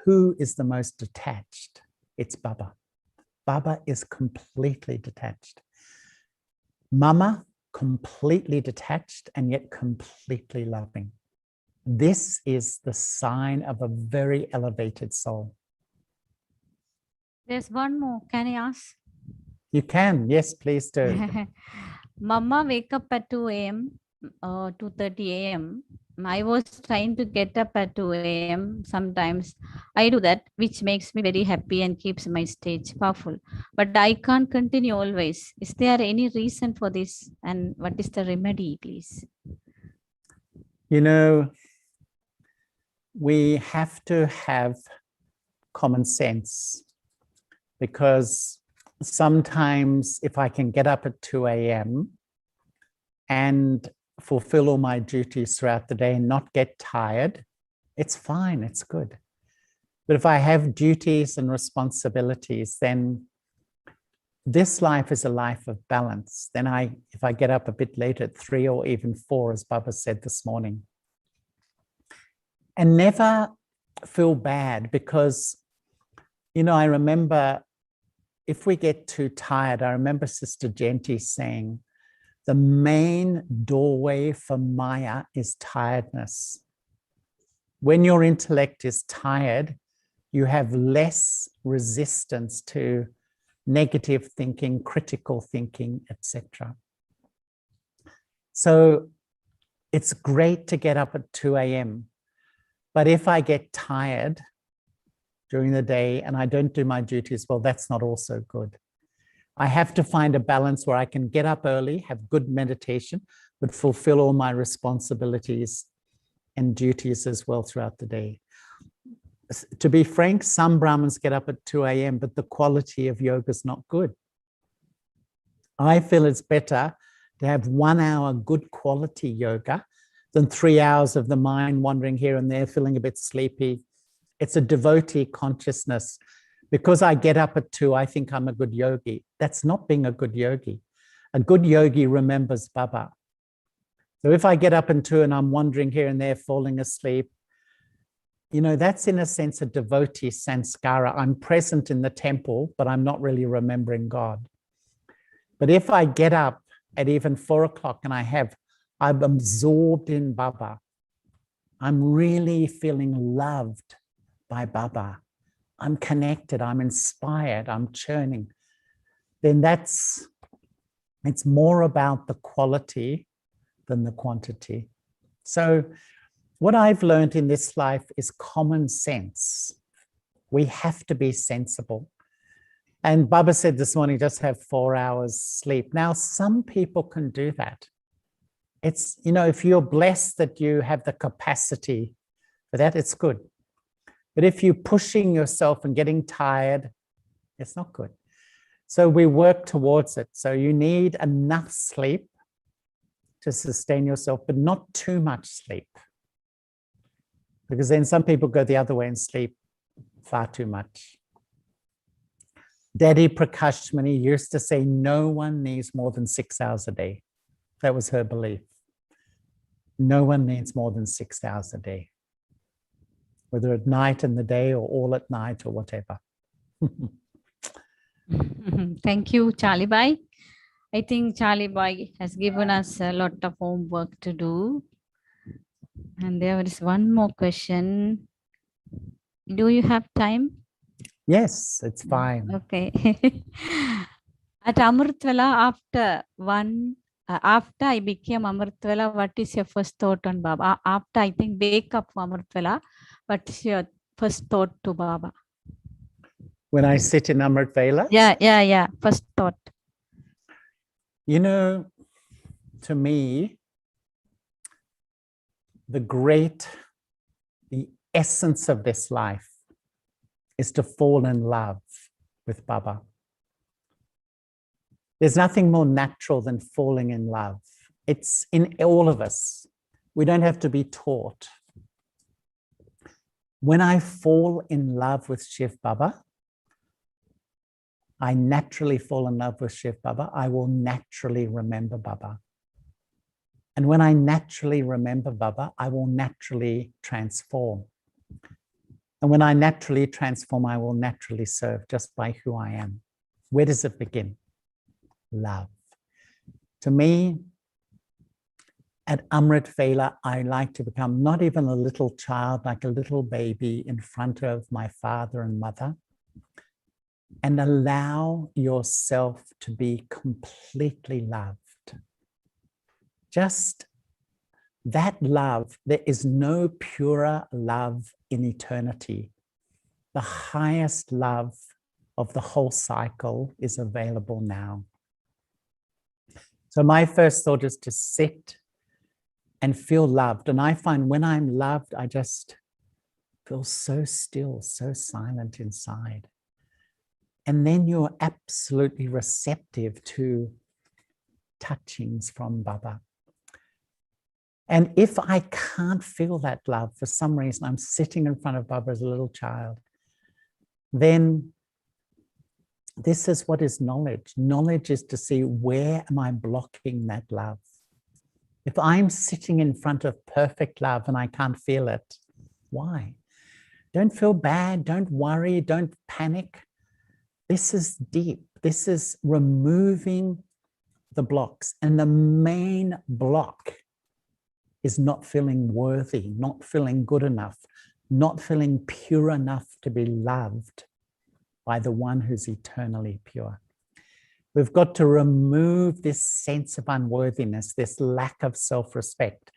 Who is the most detached? It's Baba. Baba is completely detached. Mama, completely detached and yet completely loving. This is the sign of a very elevated soul. There's one more. Can I ask? You can. Yes, please do. Mama wake up at 2 a.m. 2:30 a.m. I was trying to get up at 2 a.m. Sometimes I do that, which makes me very happy and keeps my stage powerful. But I can't continue always. Is there any reason for this? And what is the remedy, please? You know, we have to have common sense, because sometimes if I can get up at 2 a.m. and fulfill all my duties throughout the day and not get tired, it's fine, it's good. But if I have duties and responsibilities, then this life is a life of balance. Then if I get up a bit late at 3 or even 4, as Baba said this morning, and never feel bad, because, you know, I remember if we get too tired, I remember Sister Genti saying, the main doorway for Maya is tiredness. When your intellect is tired, you have less resistance to negative thinking, critical thinking, etc. So it's great to get up at 2 a.m. But if I get tired during the day and I don't do my duties, well, that's not also good. I have to find a balance where I can get up early, have good meditation, but fulfill all my responsibilities and duties as well throughout the day. To be frank, some Brahmins get up at 2 a.m., but the quality of yoga is not good. I feel it's better to have 1 hour good quality yoga than 3 hours of the mind wandering here and there, feeling a bit sleepy. It's a devotee consciousness. Because I get up at 2, I think I'm a good yogi. That's not being a good yogi. A good yogi remembers Baba. So if I get up at 2 and I'm wandering here and there, falling asleep, you know, that's in a sense a devotee sanskara. I'm present in the temple, but I'm not really remembering God. But if I get up at even 4 o'clock and I'm absorbed in Baba, I'm really feeling loved by Baba, I'm connected, I'm inspired, I'm churning, then it's more about the quality than the quantity. So what I've learned in this life is common sense. We have to be sensible. And Baba said this morning, just have 4 hours sleep. Now, some people can do that. It's, you know, if you're blessed that you have the capacity for that, it's good. But if you're pushing yourself and getting tired, it's not good. So we work towards it. So you need enough sleep to sustain yourself, but not too much sleep. Because then some people go the other way and sleep far too much. Daddy Prakash Mani used to say, no one needs more than 6 hours a day. That was her belief. No one needs more than 6 hours a day, whether at night in the day or all at night or whatever. Thank you, Charlie Bhai. I think Charlie Bhai has given us a lot of homework to do. And there is one more question. Do you have time? Yes, it's fine. Okay. At Amritwala, after I became Amritwala, what is your first thought on Baba? After I think wake up for Amritwala, what is your first thought to Baba? When I sit in Amrit Vela? Yeah. First thought. You know, to me, the essence of this life is to fall in love with Baba. There's nothing more natural than falling in love. It's in all of us. We don't have to be taught. When I fall in love with Shiv Baba, I naturally fall in love with Shiv Baba. I will naturally remember Baba. And when I naturally remember Baba, I will naturally transform. And when I naturally transform, I will naturally serve just by who I am. Where does it begin? Love. To me, at Amrit Vela, I like to become not even a little child, like a little baby in front of my father and mother, and allow yourself to be completely loved. Just that love, there is no purer love in eternity. The highest love of the whole cycle is available now. So my first thought is to sit and feel loved. And I find when I'm loved, I just feel so still, so silent inside. And then you're absolutely receptive to touchings from Baba. And if I can't feel that love, for some reason, I'm sitting in front of Baba as a little child, then this is what is knowledge. Knowledge is to see where am I blocking that love. If I'm sitting in front of perfect love and I can't feel it, why? Don't feel bad, don't worry, don't panic. This is deep. This is removing the blocks. And the main block is not feeling worthy, not feeling good enough, not feeling pure enough to be loved by the one who's eternally pure. We've got to remove this sense of unworthiness, this lack of self-respect,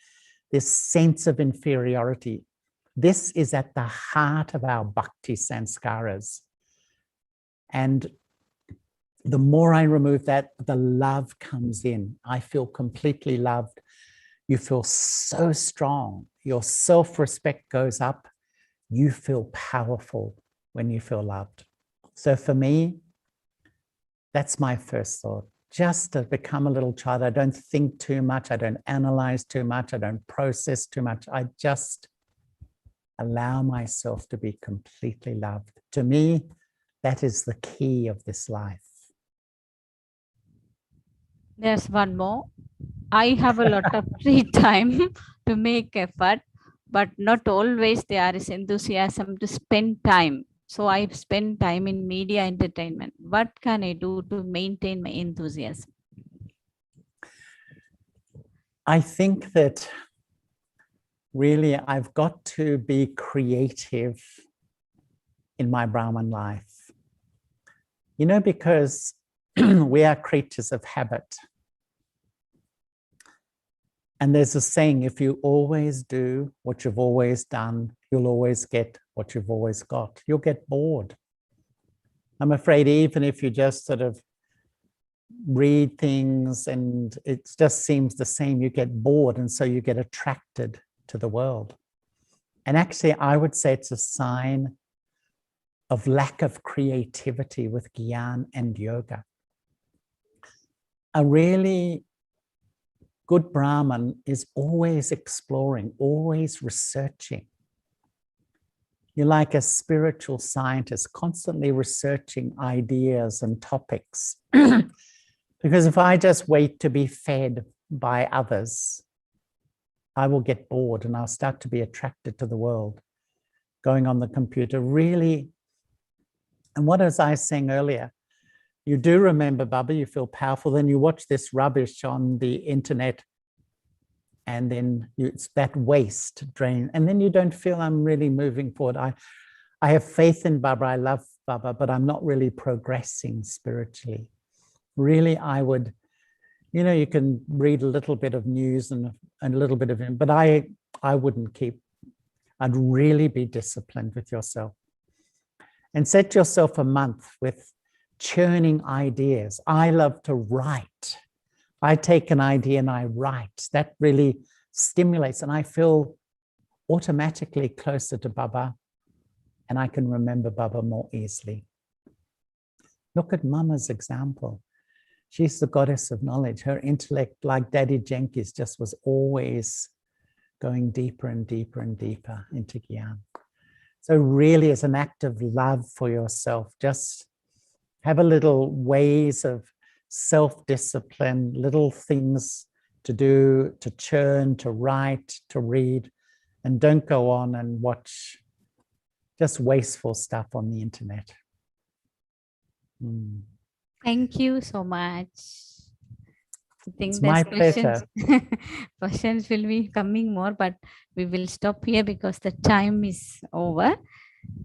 this sense of inferiority. This is at the heart of our bhakti sanskaras. And the more I remove that, the love comes in. I feel completely loved. You feel so strong. Your self-respect goes up. You feel powerful when you feel loved. So for me, that's my first thought. Just to become a little child. I don't think too much. I don't analyze too much. I don't process too much. I just allow myself to be completely loved. To me, that is the key of this life. There's one more. I have a lot of free time to make effort, but not always there is enthusiasm to spend time. So I spend time in media entertainment. What can I do to maintain my enthusiasm? I think that really I've got to be creative in my Brahman life. You know, because we are creatures of habit. And there's a saying, if you always do what you've always done, you'll always get what you've always got. You'll get bored. I'm afraid even if you just sort of read things and it just seems the same, you get bored, and so you get attracted to the world. And actually, I would say it's a sign of lack of creativity with Gyan and yoga. A really good Brahman is always exploring, always researching. You're like a spiritual scientist, constantly researching ideas and topics. Because if I just wait to be fed by others, I will get bored and I'll start to be attracted to the world, going on the computer, really. And what was I saying earlier? You do remember, Baba, you feel powerful, then you watch this rubbish on the internet, and then it's that waste drain, and then you don't feel I'm really moving forward. I have faith in Baba, I love Baba, but I'm not really progressing spiritually. Really, I would, you know, you can read a little bit of news and a little bit of it, but I wouldn't keep, I'd really be disciplined with yourself. And set yourself a month with churning ideas. I love to write. I take an idea and I write. That really stimulates, and I feel automatically closer to Baba, and I can remember Baba more easily. Look at Mama's example. She's the goddess of knowledge. Her intellect, like Daddy Jenkins, just was always going deeper and deeper and deeper into Gyan. So really, as an act of love for yourself, just have a little ways of self-discipline, little things to do, to churn, to write, to read, and don't go on and watch just wasteful stuff on the internet. Thank you so much. I think It's there's my pleasure. questions will be coming more, but we will stop here because the time is over.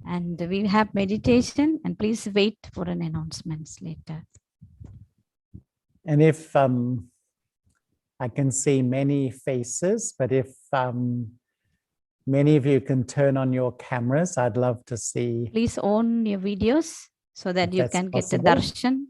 And we have meditation, and please wait for an announcements later. And if I can see many faces, but if many of you can turn on your cameras, I'd love to see. Please on your videos so that you can get the possible. darshan.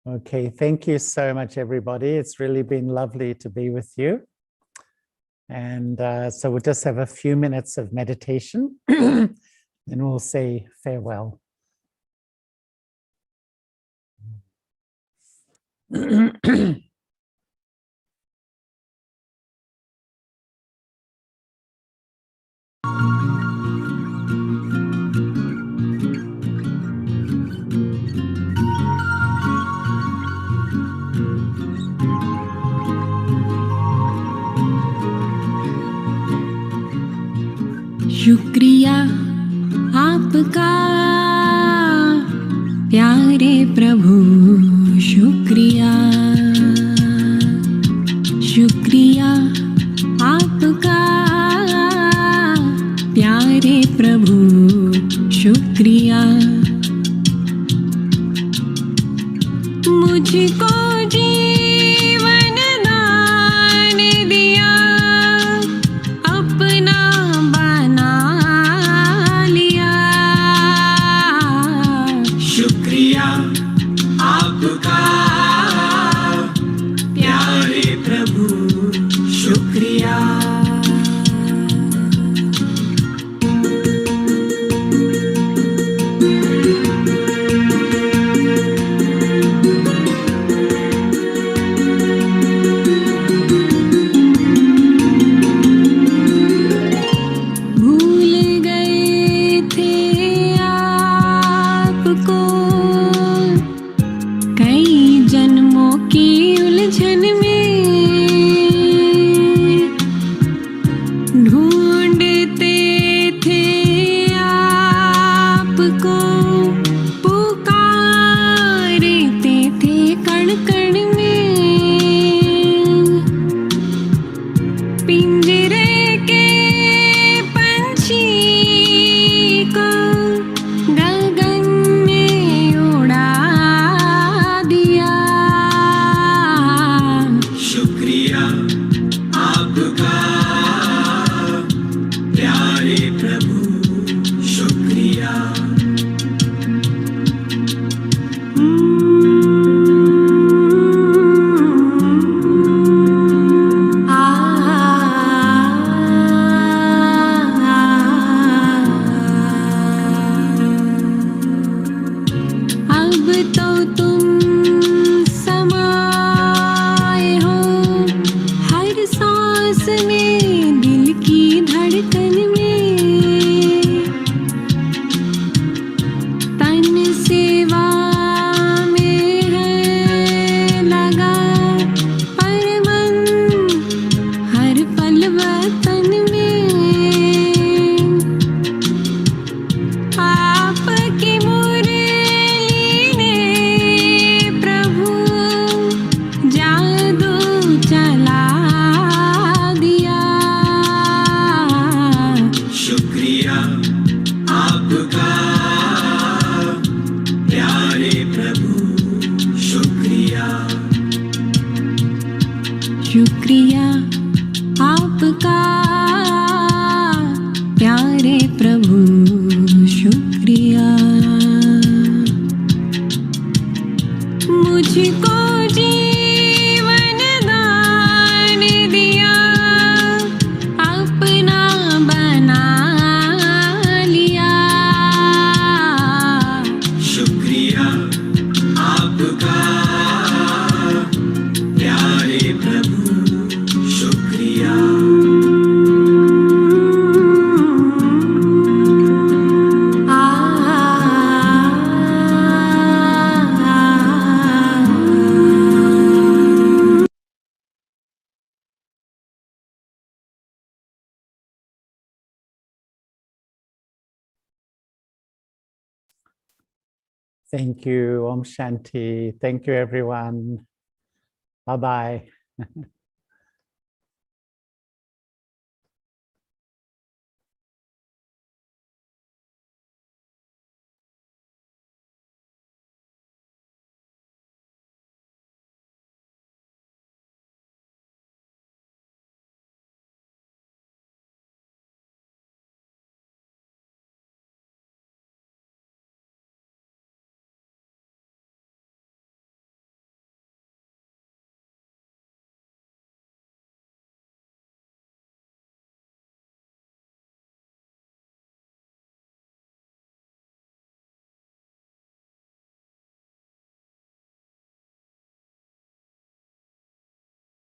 Okay, thank you so much, everybody. It's really been lovely to be with you. And so we'll just have a few minutes of meditation and we'll say farewell. आपका प्यारे प्रभु शुक्रिया, शुक्रिया आपका प्यारे प्रभु शुक्रिया। मुझको जीवन दान दिया, अपना बना लिया। शुक्रिया आपका प्यारे प्रभु शुक्रिया। भूल गए थे आपको कई जन्मों की उलझन में, ढूंढते थे आपको, पुकारते थे कण कण में। पिंजरे के पंछी को गगन में उड़ा दिया। शुक्रिया आपका प्यारे प्रभु शुक्रिया। अब तो तुम समाए हो हर सांस में, दिल की धड़कन में। तन सेवा में है लगा, पर मन हर पल वतन में। आपकी मुरली ने प्रभु जादू चला दिया। शुक्रिया आपका प्यारे प्रभु शुक्रिया। शुक्रिया आपका प्यारे प्रभु शुक्रिया। मुझको जीवन दान दिया, अपना बना लिया। शुक्रिया आपका प्यारे प्रभु शुक्रिया। Thank you. Om Shanti. Thank you, everyone. Bye-bye.